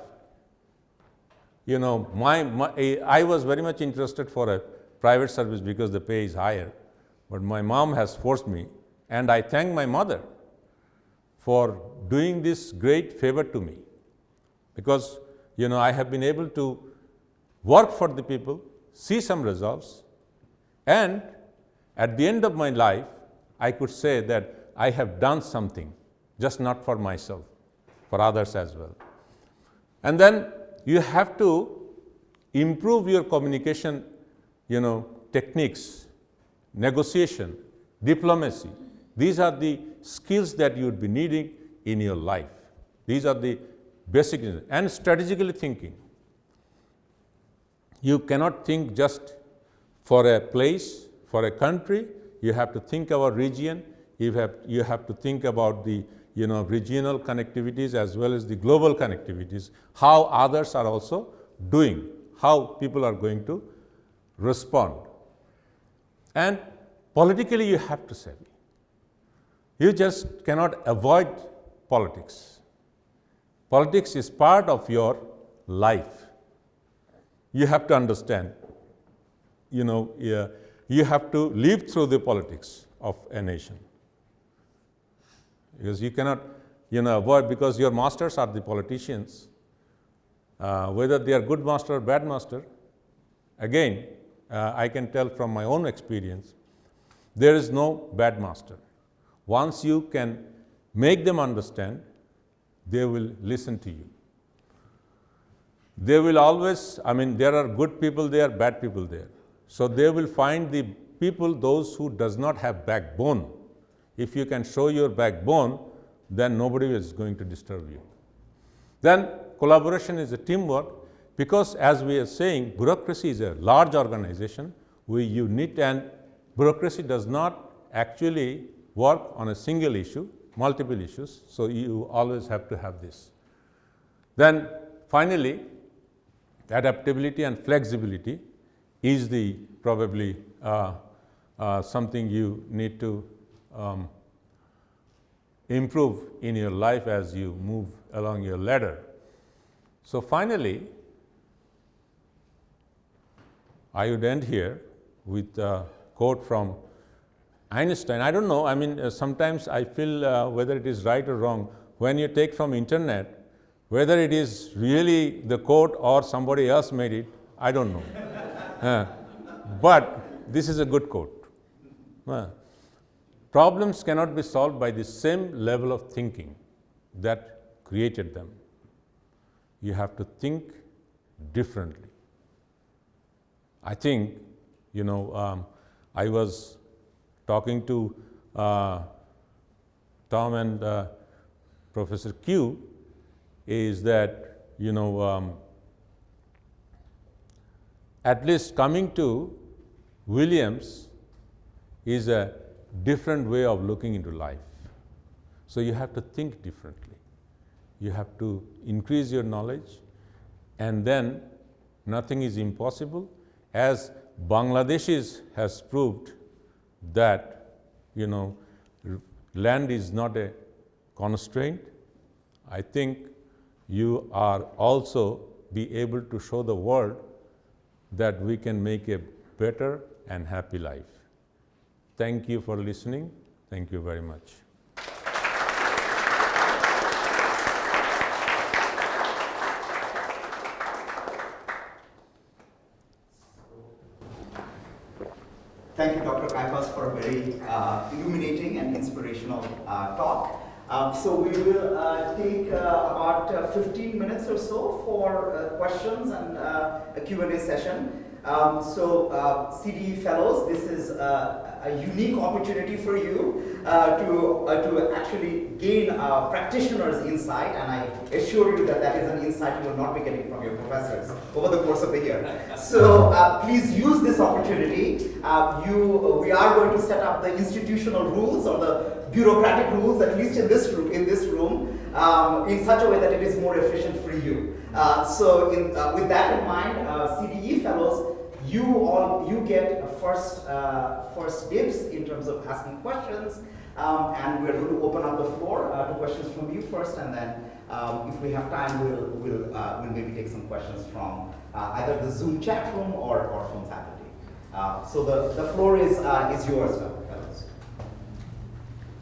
I was very much interested for a private service because the pay is higher. But my mom has forced me, and I thank my mother for doing this great favor to me. Because, I have been able to work for the people, see some results, and at the end of my life, I could say that I have done something, just not for myself, for others as well. And then you have to improve your communication, techniques, negotiation, diplomacy. These are the skills that you would be needing in your life. These are the basic, and strategically thinking. You cannot think just for a place, for a country. You have to think about region. You have to think about the regional connectivities as well as the global connectivities, how others are also doing, how people are going to respond. And politically you have to savvy. You just cannot avoid politics. Politics is part of your life. You have to understand, you have to live through the politics of a nation. Because you cannot, avoid, because your masters are the politicians. Whether they are good master or bad master, again, I can tell from my own experience, there is no bad master. Once you can make them understand, they will listen to you. They will always, there are good people there, bad people there. So they will find the people, those who does not have backbone. If you can show your backbone, then nobody is going to disturb you. Then collaboration is a teamwork, because as we are saying, bureaucracy is a large organization. You need, and bureaucracy does not actually work on a single issue, multiple issues, so you always have to have this. Then finally, adaptability and flexibility is the probably something you need to improve in your life as you move along your ladder. So finally, I would end here with a quote from Einstein. I don't know, I mean, sometimes I feel whether it is right or wrong, when you take from internet, whether it is really the quote or somebody else made it, I don't know. But this is a good quote. Problems cannot be solved by the same level of thinking that created them. You have to think differently. I think, I was talking to Tom and Professor Q, is that, at least coming to Williams is a different way of looking into life. So you have to think differently. You have to increase your knowledge, and then nothing is impossible. As Bangladeshis has proved that, land is not a constraint, I think you are also be able to show the world that we can make a better and happy life. Thank you for listening. Thank you very much. Thank you, Dr. Kaikaus, for a very illuminating and inspirational talk. So we will take about 15 minutes or so for questions and a Q&A session. CDE Fellows, this is a unique opportunity for you to actually gain practitioners' insight, and I assure you that that is an insight you will not be getting from your professors over the course of the year. So please use this opportunity. We are going to set up the institutional rules or the bureaucratic rules, at least in this room, in such a way that it is more efficient for you. With that in mind, CDE Fellows, you get first dibs in terms of asking questions, and we're going to open up the floor to questions from you first, and then if we have time, we'll maybe take some questions from either the Zoom chat room or from faculty. So the floor is yours, Fellows.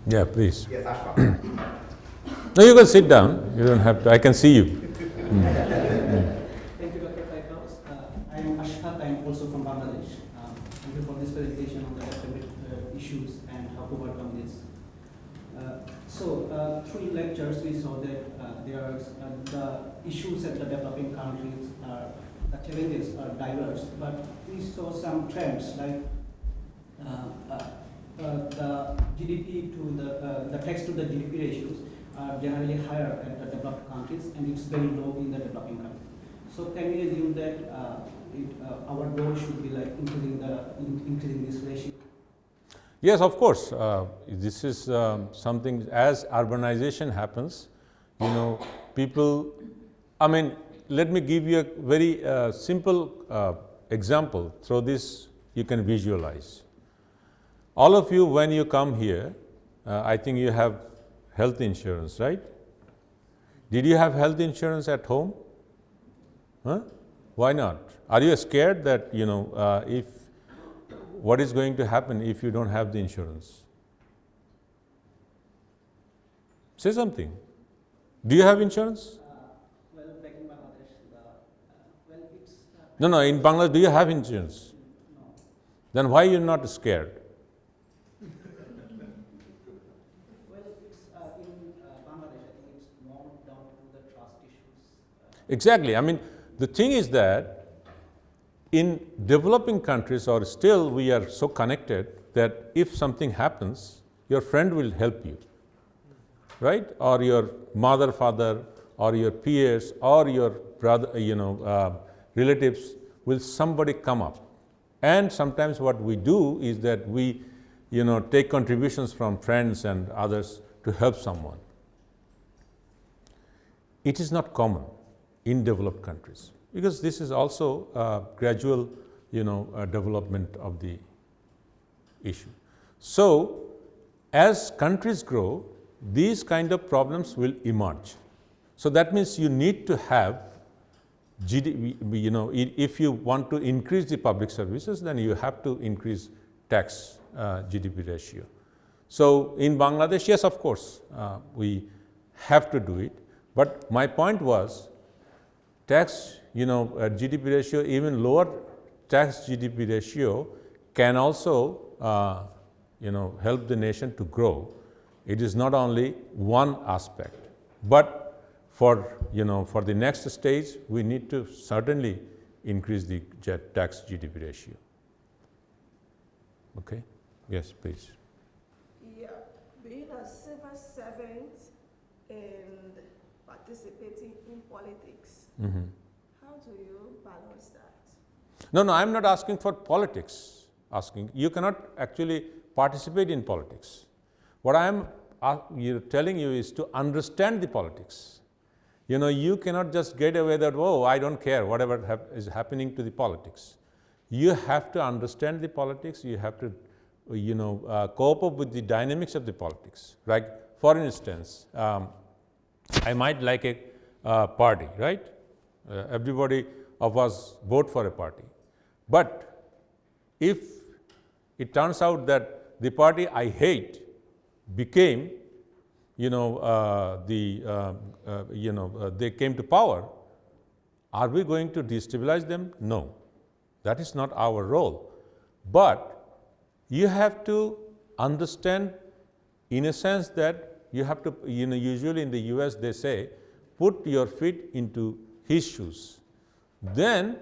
Yeah, please. Yes, Ashraf. No, you can sit down. You don't have to. I can see you. Thank you, Dr. Kaikaus. I am Ashraf. I am also from Bangladesh. Thank you for this presentation on the academic issues and how to overcome this. Through your lectures, we saw that the issues at the developing countries, the challenges are diverse, but we saw some trends like the GDP to the tax to the GDP ratios are generally higher at the developed countries, and it's very low in the developing countries. So can we assume that our goal should be like increasing this ratio? Yes, of course. This is something, as urbanization happens, people, let me give you a very simple example. Through this, you can visualize. All of you, when you come here, I think you have health insurance, right? Did you have health insurance at home? Huh? Why not? Are you scared that, if what is going to happen if you don't have the insurance? Say something. Do you have insurance? Well, back in Bangladesh, it's... No, in Bangladesh, do you have insurance? No. Then why are you not scared? Well, it's in Bangladesh, I think it's more down to the trust issues. Exactly. The thing is that in developing countries, or still we are so connected that if something happens, your friend will help you, right? Or your mother, father, or your peers, or your brother, relatives, will somebody come up. And sometimes what we do is that we, take contributions from friends and others to help someone. It is not common in developed countries, because this is also a gradual, development of the issue. So, as countries grow, these kind of problems will emerge. So that means you need to have GDP, if you want to increase the public services, then you have to increase tax GDP ratio. So in Bangladesh, yes, of course, we have to do it. But my point was, tax, GDP ratio, even lower tax GDP ratio can also, help the nation to grow. It is not only one aspect, but for the next stage, we need to certainly increase the tax GDP ratio. Okay? Yes, please. Yeah, being a civil servant and participating in politics, how do you balance that? No, I'm not asking for politics. You cannot actually participate in politics. What I am telling you is to understand the politics. You cannot just get away that, oh, I don't care whatever is happening to the politics. You have to understand the politics. You have to, cope up with the dynamics of the politics. Like, for instance, I might like a party, right? Everybody of us vote for a party. But if it turns out that the party I hate became, they came to power, are we going to destabilize them? No, that is not our role. But you have to understand, in a sense, that you have to, usually in the US they say, put your feet into his shoes. Then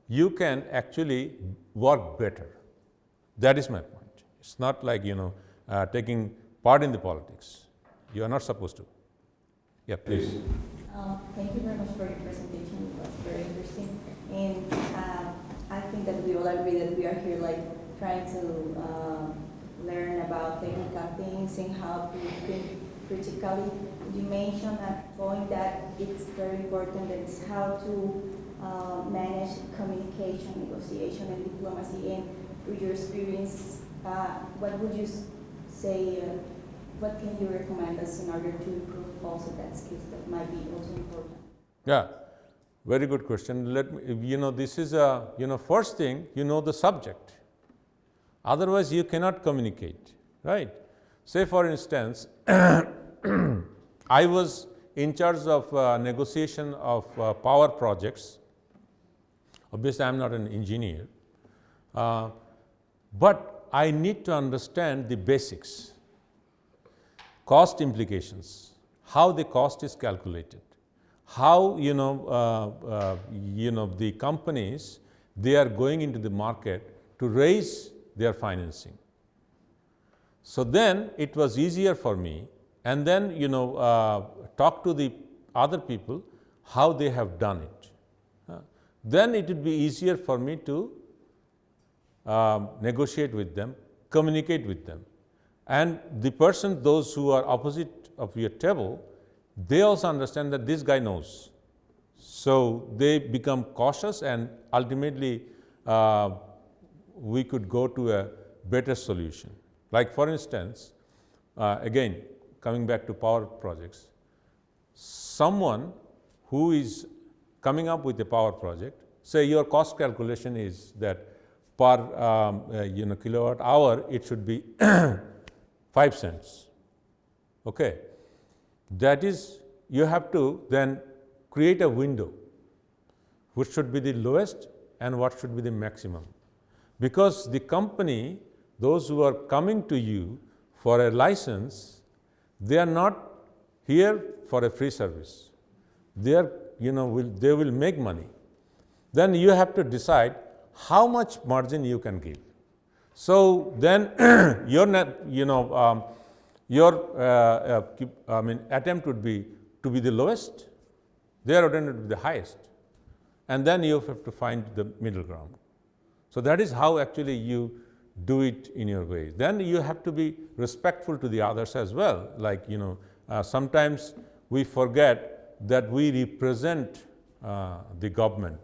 you can actually work better. That is my point. It's not like, taking part in the politics. You are not supposed to. Yeah, please. Thank you very much for your presentation. It was very interesting. And I think that we all agree that we are here trying to learn about technical things and how to think critically. You mentioned a point that it's very important, that it's how to manage communication, negotiation, and diplomacy. And through your experience, what would you say, what can you recommend us in order to improve also that skills that might be also important? Yeah, very good question. Let me, this is a, first thing, the subject. Otherwise, you cannot communicate, right? Say, for instance, I was in charge of negotiation of power projects. Obviously, I'm not an engineer, but I need to understand the basics. Cost implications, how the cost is calculated, how the companies, they are going into the market to raise their financing. So then it was easier for me, and then talk to the other people how they have done it. Then it would be easier for me to negotiate with them, communicate with them. And the person, those who are opposite of your table, they also understand that this guy knows. So they become cautious, and ultimately we could go to a better solution. Like, for instance, again, coming back to power projects, someone who is coming up with a power project, say your cost calculation is that per kilowatt hour, it should be 5 cents. Okay, that is, you have to then create a window which should be the lowest and what should be the maximum. Because the company, those who are coming to you for a license, they are not here for a free service. They are, they will make money. Then you have to decide how much margin you can give. So then your attempt would be to be the lowest, their attempt would be the highest, and then you have to find the middle ground. So that is how actually you do it in your way. Then you have to be respectful to the others as well. Like, sometimes we forget that we represent the government.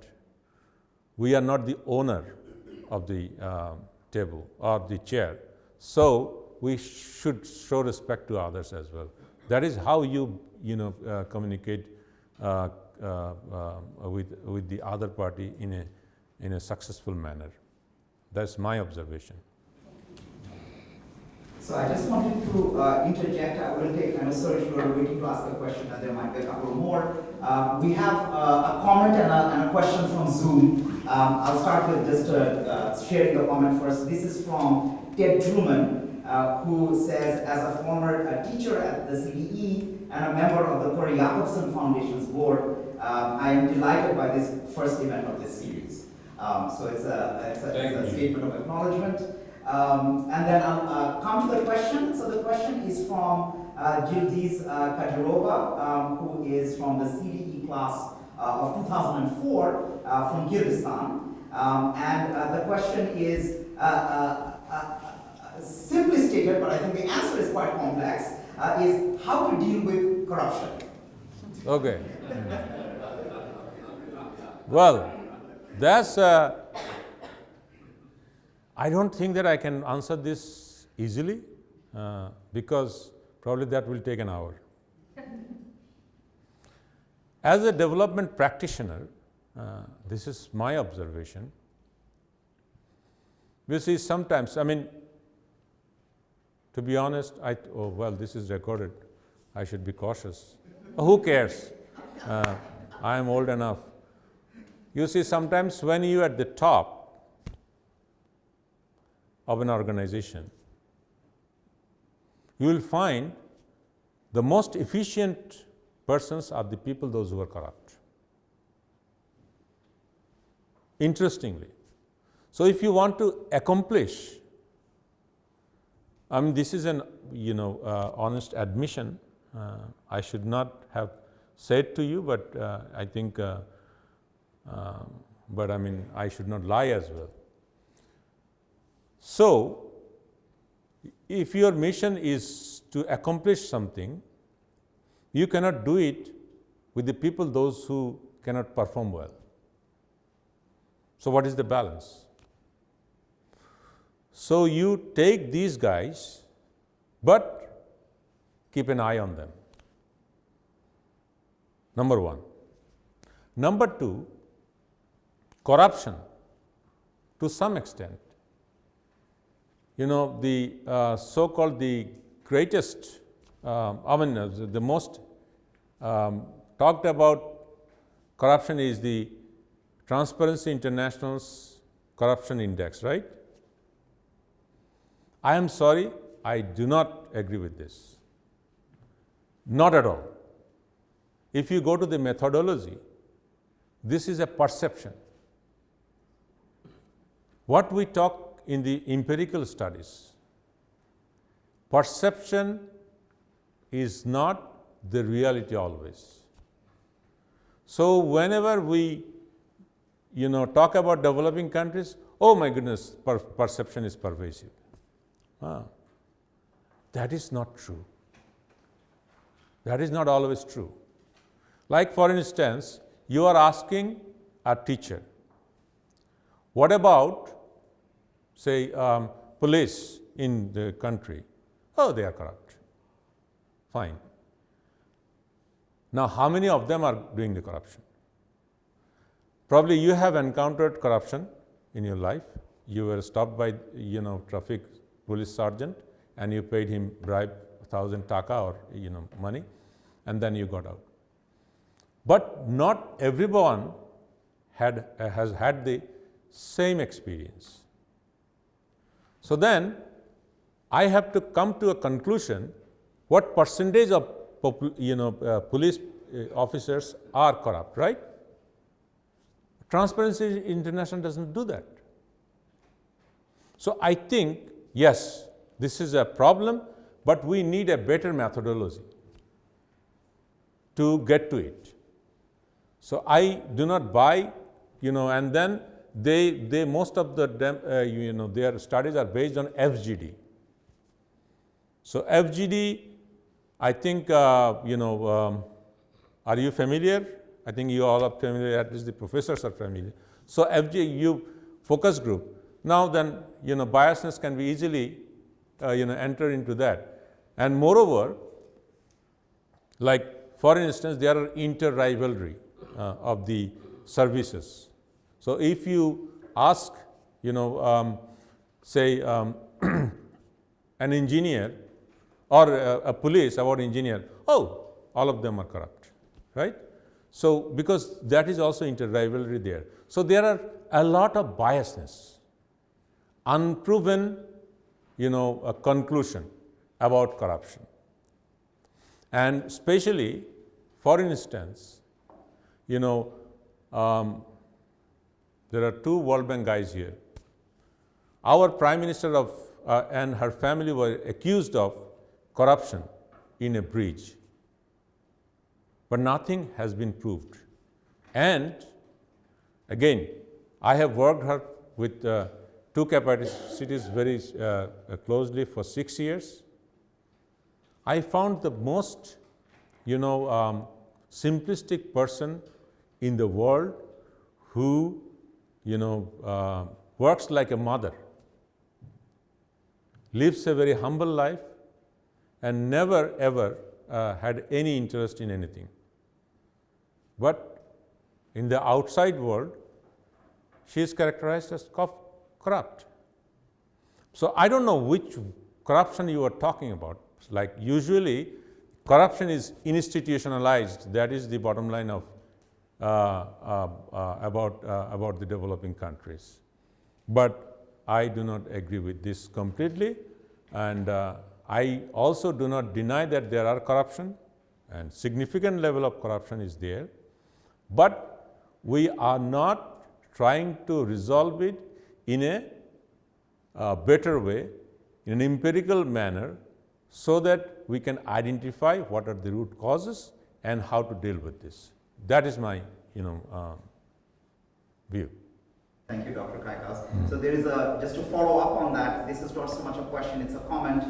We are not the owner of the table or the chair. So we should show respect to others as well. That is how you communicate with the other party in a successful manner. That's my observation. So I just wanted to interject. I will take, I'm sorry if you are waiting to ask a question, and there might be a couple more. We have a comment and a question from Zoom. I'll start with just sharing the comment first. This is from Ted Truman, who says, as a former teacher at the CDE and a member of the Jacobsson Foundation's board, I am delighted by this first event of this series. So it's a statement of acknowledgement. And then I'll come to the question. So the question is from Gildiz Kadirova, who is from the CDE class of 2004 from Kyrgyzstan. And the question is simply stated, but I think the answer is quite complex, is how to deal with corruption. Okay. Well, that's I don't think that I can answer this easily because probably that will take an hour. As a development practitioner, this is my observation. You see, sometimes, I mean, to be honest, oh, well, this is recorded. I should be cautious. Who cares? I am old enough. You see, sometimes when you are at the top of an organization, you will find the most efficient persons are the people, those who are corrupt. Interestingly. So if you want to accomplish, I mean, this is an honest admission. I should not have said to you, but I think, but I mean, I should not lie as well. So, if your mission is to accomplish something, you cannot do it with the people, those who cannot perform well. So, what is the balance? So, you take these guys, but keep an eye on them. Number one. Number two, corruption to some extent. You know, the so-called the greatest, the most talked about corruption is the Transparency International's corruption index, right? I am sorry, I do not agree with this. Not at all. If you go to the methodology, this is a perception. What we talk in the empirical studies, perception is not the reality always. So whenever we talk about developing countries, oh my goodness, perception is pervasive. That is not true. That is not always true. Like for instance, you are asking a teacher, what about, say, police in the country? Oh, they are corrupt. Fine. Now, how many of them are doing the corruption? Probably you have encountered corruption in your life. You were stopped by, traffic police sergeant, and you paid him bribe 1,000 taka or, money, and then you got out. But not everyone has had the same experience. So then, I have to come to a conclusion, what percentage of police officers are corrupt, right? Transparency International doesn't do that. So I think, yes, this is a problem, but we need a better methodology to get to it. So I do not buy, and then they most of the their studies are based on FGD. So FGD, I think are you familiar? I think you all are familiar. At least the professors are familiar. So FGD, focus group. Now then, biasness can be easily enter into that. And moreover, Like, for instance, there are inter-rivalry of the services. So if you ask, say, an engineer or a police about engineer, oh, all of them are corrupt, right? So because that is also inter-rivalry there. So there are a lot of biasness, unproven, a conclusion about corruption. And especially, for instance, there are two World Bank guys here. Our Prime Minister and her family were accused of corruption in a bridge, but nothing has been proved. And again, I have worked with two capacities very closely for 6 years. I found the most, simplistic person in the world who, works like a mother, lives a very humble life, and never ever had any interest in anything. But in the outside world, she is characterized as corrupt. So I don't know which corruption you are talking about. Like, usually corruption is institutionalized. That is the bottom line of about the developing countries. But I do not agree with this completely, and I also do not deny that there are corruption, and significant level of corruption is there, but we are not trying to resolve it in a better way, in an empirical manner, so that we can identify what are the root causes and how to deal with this. That is my view. Thank you, Dr. Kaikaus. So there is just to follow up on that, this is not so much a question, it's a comment,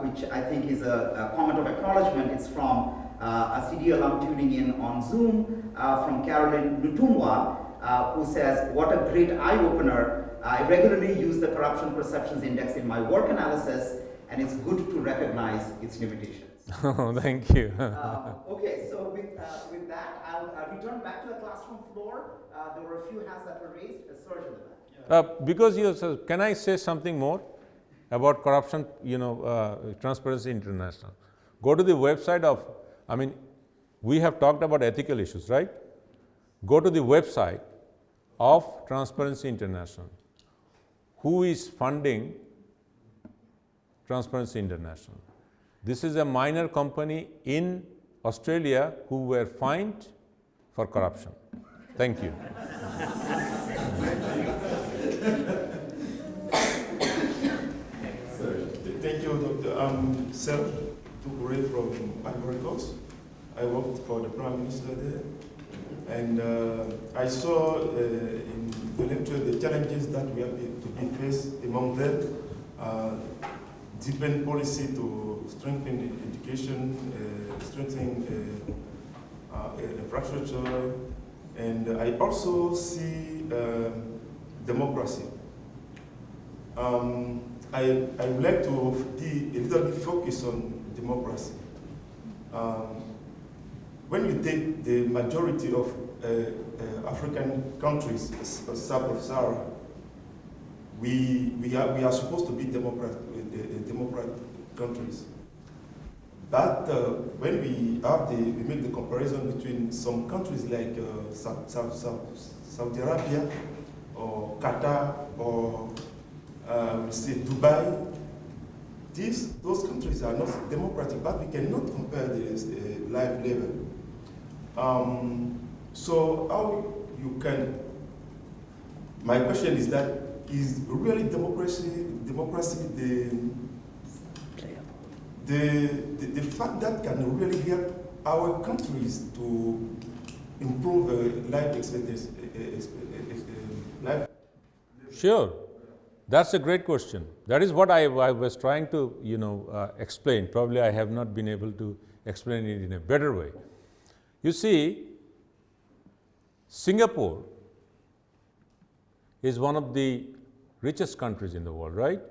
which I think is a comment of acknowledgement. It's from a CD alum tuning in on Zoom, from Caroline Lutumwa, who says, what a great eye-opener. I regularly use the Corruption Perceptions Index in my work analysis, and it's good to recognize its limitations. Oh, thank you. Okay, so with that, I'll return back to the classroom floor. There were a few hands that were raised. Surge in the back. Because you said, can I say something more about corruption, Transparency International? Go to the website of, we have talked about ethical issues, right? Go to the website of Transparency International. Who is funding Transparency International? This is a minor company in Australia who were fined for corruption. Thank you. Thank you, Dr. I'm Sept from Ivory Coast. I worked for the Prime Minister there. And I saw in the lecture the challenges that we have to be faced, among them deepen policy to strengthen education, strengthen infrastructure, and I also see democracy. I would like to be a little bit focused on democracy. When you take the majority of African countries south of Sahara, we are supposed to be democratic countries. But when we make the comparison between some countries like Saudi Arabia or Qatar or say Dubai, those countries are not democratic, but we cannot compare the life level. So how you can? My question is that is really democracy the fact that can really help our countries to improve life expectancy? Sure, that's a great question. That is what I was trying to explain. Probably I have not been able to explain it in a better way. You see, Singapore is one of the richest countries in the world, right?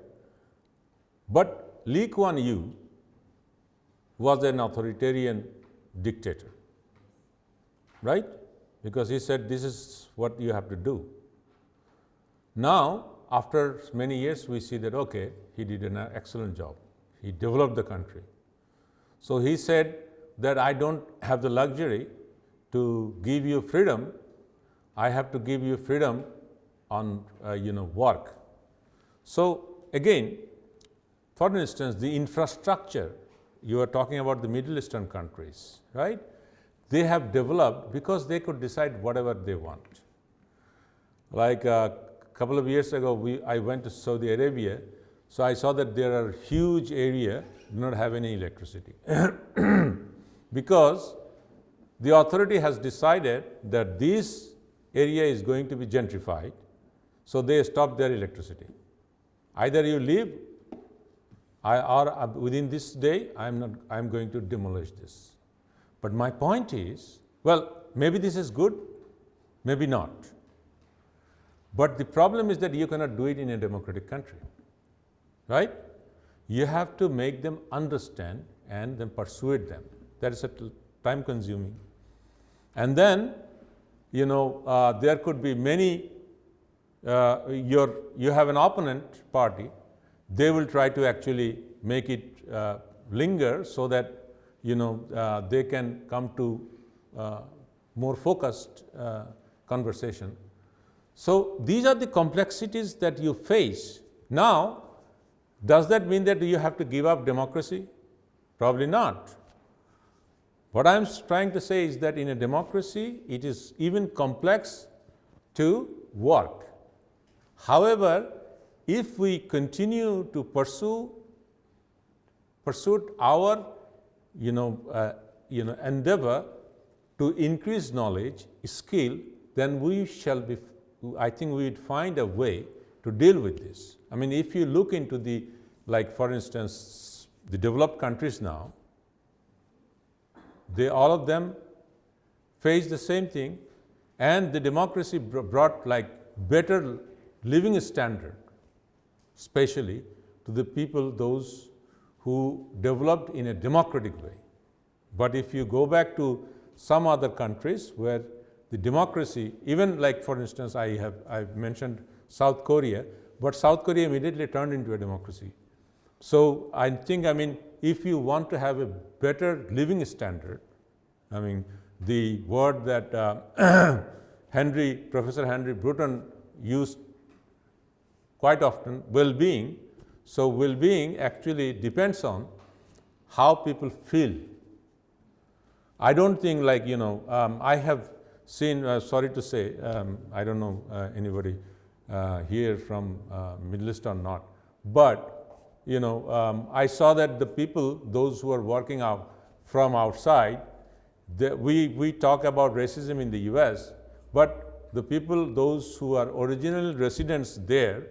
But Lee Kuan Yew, was an authoritarian dictator, right? Because he said, this is what you have to do. Now, after many years, we see that, okay, he did an excellent job. He developed the country. So he said that I don't have the luxury to give you freedom. I have to give you freedom on, work. So again, for instance, the infrastructure, you are talking about the Middle Eastern countries, right? They have developed because they could decide whatever they want. Like a couple of years ago, I went to Saudi Arabia, so I saw that there are huge area do not have any electricity because the authority has decided that this area is going to be gentrified, so they stop their electricity. Either you leave, or within this day, I'm going to demolish this. But my point is, well, maybe this is good, maybe not. But the problem is that you cannot do it in a democratic country, right? You have to make them understand and then persuade them. That is time consuming. And then, there could be many, you have an opponent party, they will try to actually make it linger so that, they can come to more focused conversation. So these are the complexities that you face. Now, does that mean that you have to give up democracy? Probably not. What I'm trying to say is that in a democracy, it is even complex to work. However, if we continue to pursue our endeavor to increase knowledge, skill, then I think we would find a way to deal with this. I mean, if you look into for instance, the developed countries now, all of them face the same thing, and the democracy brought better living standard, especially to the people, those who developed in a democratic way. But if you go back to some other countries where the democracy, even for instance, I've mentioned South Korea, but South Korea immediately turned into a democracy. So I think, if you want to have a better living standard, the word that Professor Henry Bruton used quite often, well-being. So well-being actually depends on how people feel. I don't think I have seen, sorry to say, I don't know anybody here from Middle East or not, but I saw that the people, those who are working out from outside, we talk about racism in the US, but the people, those who are original residents there,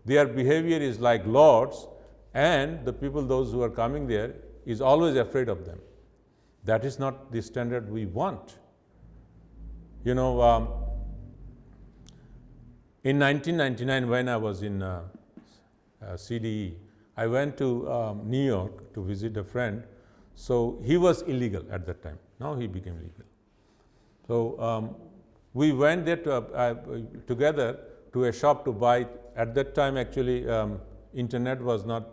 their behavior is like lords, and the people, those who are coming there, is always afraid of them. That is not the standard we want. In 1999, when I was in CDE, I went to New York to visit a friend. So he was illegal at that time. Now he became legal. So we went there together to a shop to buy. At that time, actually, internet was not,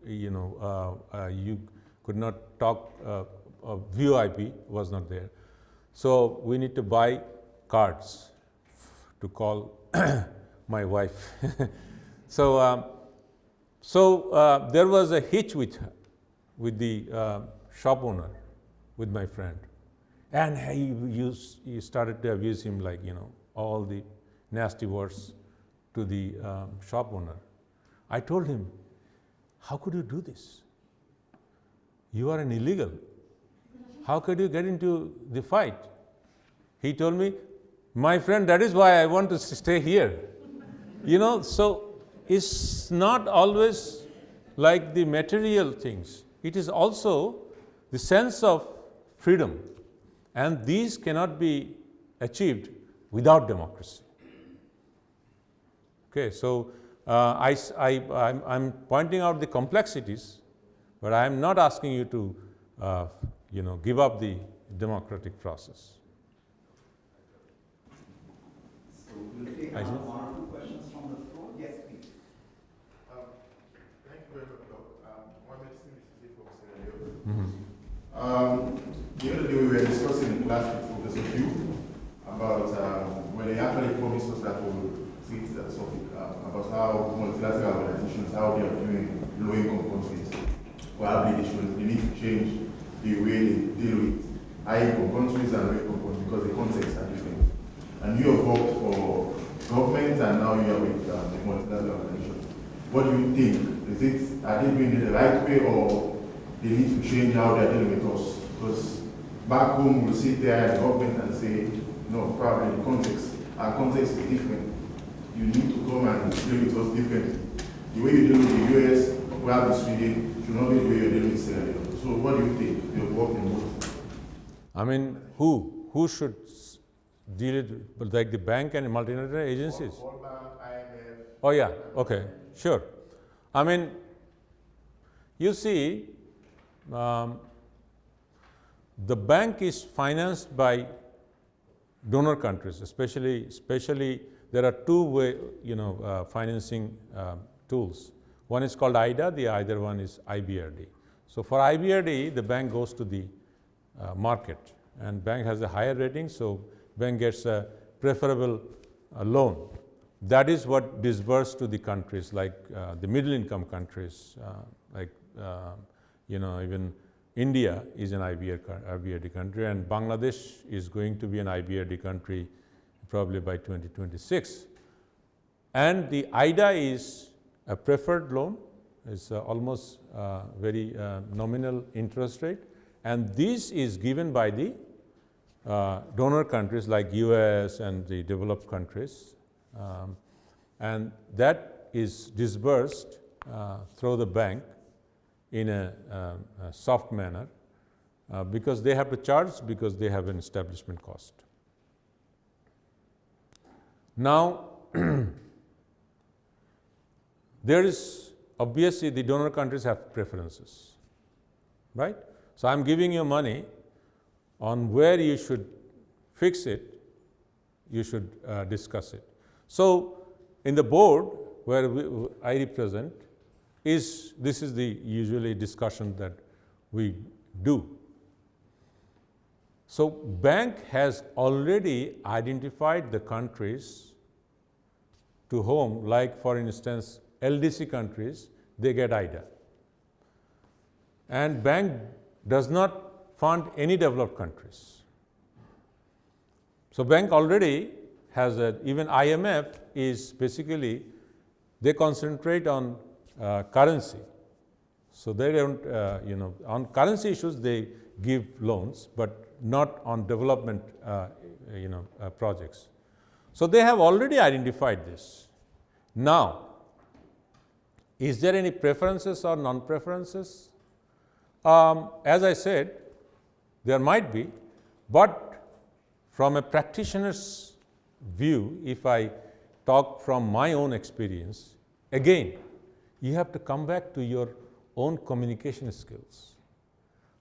you could not talk, VoIP was not there. So we need to buy cards to call my wife. So there was a hitch with the shop owner, with my friend. And he started to abuse him, all the nasty words to the shop owner. I told him, how could you do this? You are an illegal. How could you get into the fight? He told me, my friend, that is why I want to stay here. So it's not always like the material things. It is also the sense of freedom. And these cannot be achieved without democracy. Okay, so I'm pointing out the complexities, but I'm not asking you to give up the democratic process. So we'll take I see. one or two questions from the floor. Yes, please. Thank you very much, Doc. Mohammed Singh is from Sierra Leone. Mm-hmm. The other day we were discussing in class with Professor Q about when they actually promised us that we will treat that topic about how multilateral organizations, how they are doing low-income countries. Probably they need to change the way they deal with high-income countries and low-income countries because the contexts are different. And you have worked for government and now you are with the multilateral organization. What do you think? Are they doing it the right way or they need to change how they are dealing with us? Because back home we'll sit there as government and say, no, probably the context, our context is different. You need to come and deal with us differently. The way you deal with the US, probably Sweden, should not be the way you're dealing with Sierra Leone. So what do you think? You've worked in both. I mean, who should deal it with, like the bank and multinational agencies? World Bank, IMF. Oh yeah, okay, sure. I mean, you see, the bank is financed by donor countries, especially there are two financing tools. One is called IDA, the other one is IBRD. So for IBRD, the bank goes to the market, and bank has a higher rating, so bank gets a preferable loan. That is what disbursed to the countries like the middle income countries, even India is an IBRD country, and Bangladesh is going to be an IBRD country probably by 2026. And the IDA is a preferred loan. It's almost very nominal interest rate, and this is given by the donor countries like US and the developed countries, and that is disbursed through the bank in a soft manner because they have to charge because they have an establishment cost. Now, there is obviously the donor countries have preferences, right? So I'm giving you money on where you should fix it, you should discuss it. So in the board where I represent, this is the usually discussion that we do. So bank has already identified the countries to whom, like for instance, LDC countries, they get IDA. And bank does not fund any developed countries. So bank already has even IMF is basically, they concentrate on currency. So they don't, on currency issues they give loans, but not on development, projects. So they have already identified this. Now, is there any preferences or non-preferences? As I said, there might be, but from a practitioner's view, if I talk from my own experience, again, you have to come back to your own communication skills.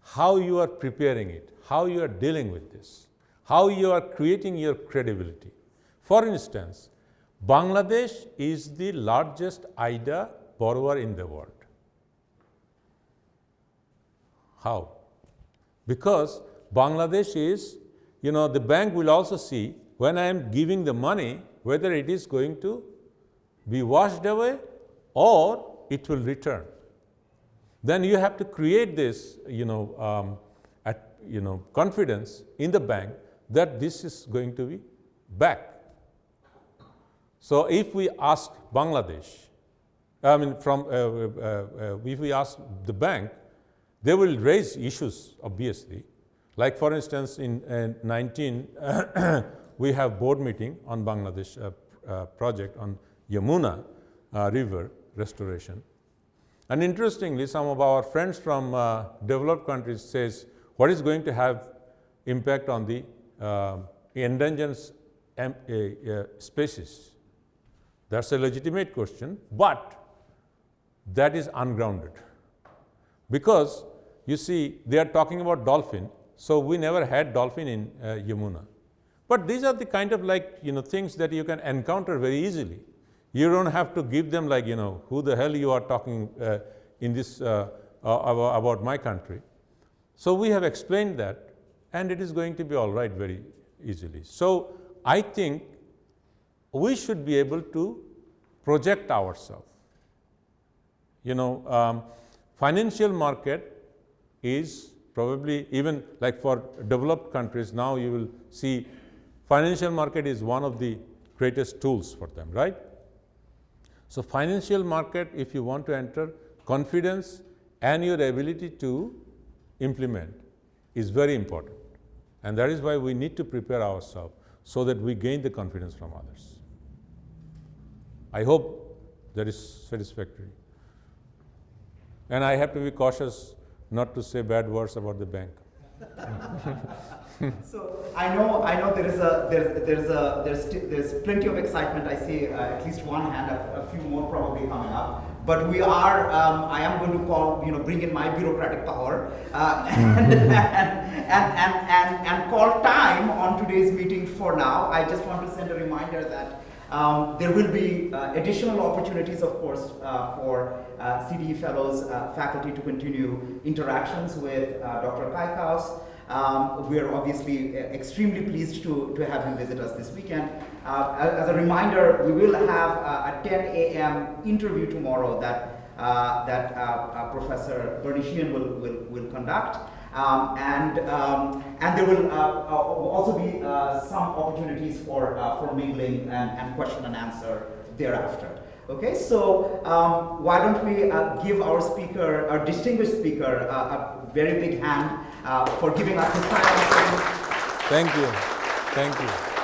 How you are preparing it, how you are dealing with this, how you are creating your credibility. For instance, Bangladesh is the largest IDA borrower in the world. How? Because Bangladesh is, the bank will also see when I am giving the money, whether it is going to be washed away or it will return. Then you have to create this, confidence in the bank that this is going to be back. So if we ask Bangladesh, if we ask the bank, they will raise issues, obviously. Like for instance, in 19, we have board meeting on Bangladesh project on Yamuna river restoration. And interestingly, some of our friends from developed countries says, what is going to have impact on the endangered species? That's a legitimate question, but that is ungrounded. Because, you see, they are talking about dolphin. So we never had dolphin in Yamuna. But these are the kind of things that you can encounter very easily. You don't have to give them who the hell you are talking in this about my country. So we have explained that, and it is going to be all right very easily. So I think we should be able to project ourselves. Financial market is probably, even like for developed countries, now you will see financial market is one of the greatest tools for them, right? So financial market, if you want to enter, confidence and your ability to implement is very important. And that is why we need to prepare ourselves so that we gain the confidence from others. I hope that is satisfactory. And I have to be cautious not to say bad words about the bank. So I know there's plenty of excitement. I see at least one hand, a few more probably coming up. But we are, I am going to bring in my bureaucratic power and call time on today's meeting for now. I just want to send a reminder that there will be additional opportunities, of course, for CDE Fellows faculty to continue interactions with Dr. Kaikaus. We are obviously extremely pleased to have him visit us this weekend. As a reminder, we will have a 10 a.m. interview tomorrow that Professor Bernie Sheehan will conduct. And there will also be some opportunities for mingling and question and answer thereafter. Okay, so why don't we give our speaker, our distinguished speaker, a very big hand for giving us his time. Thank you. Thank you.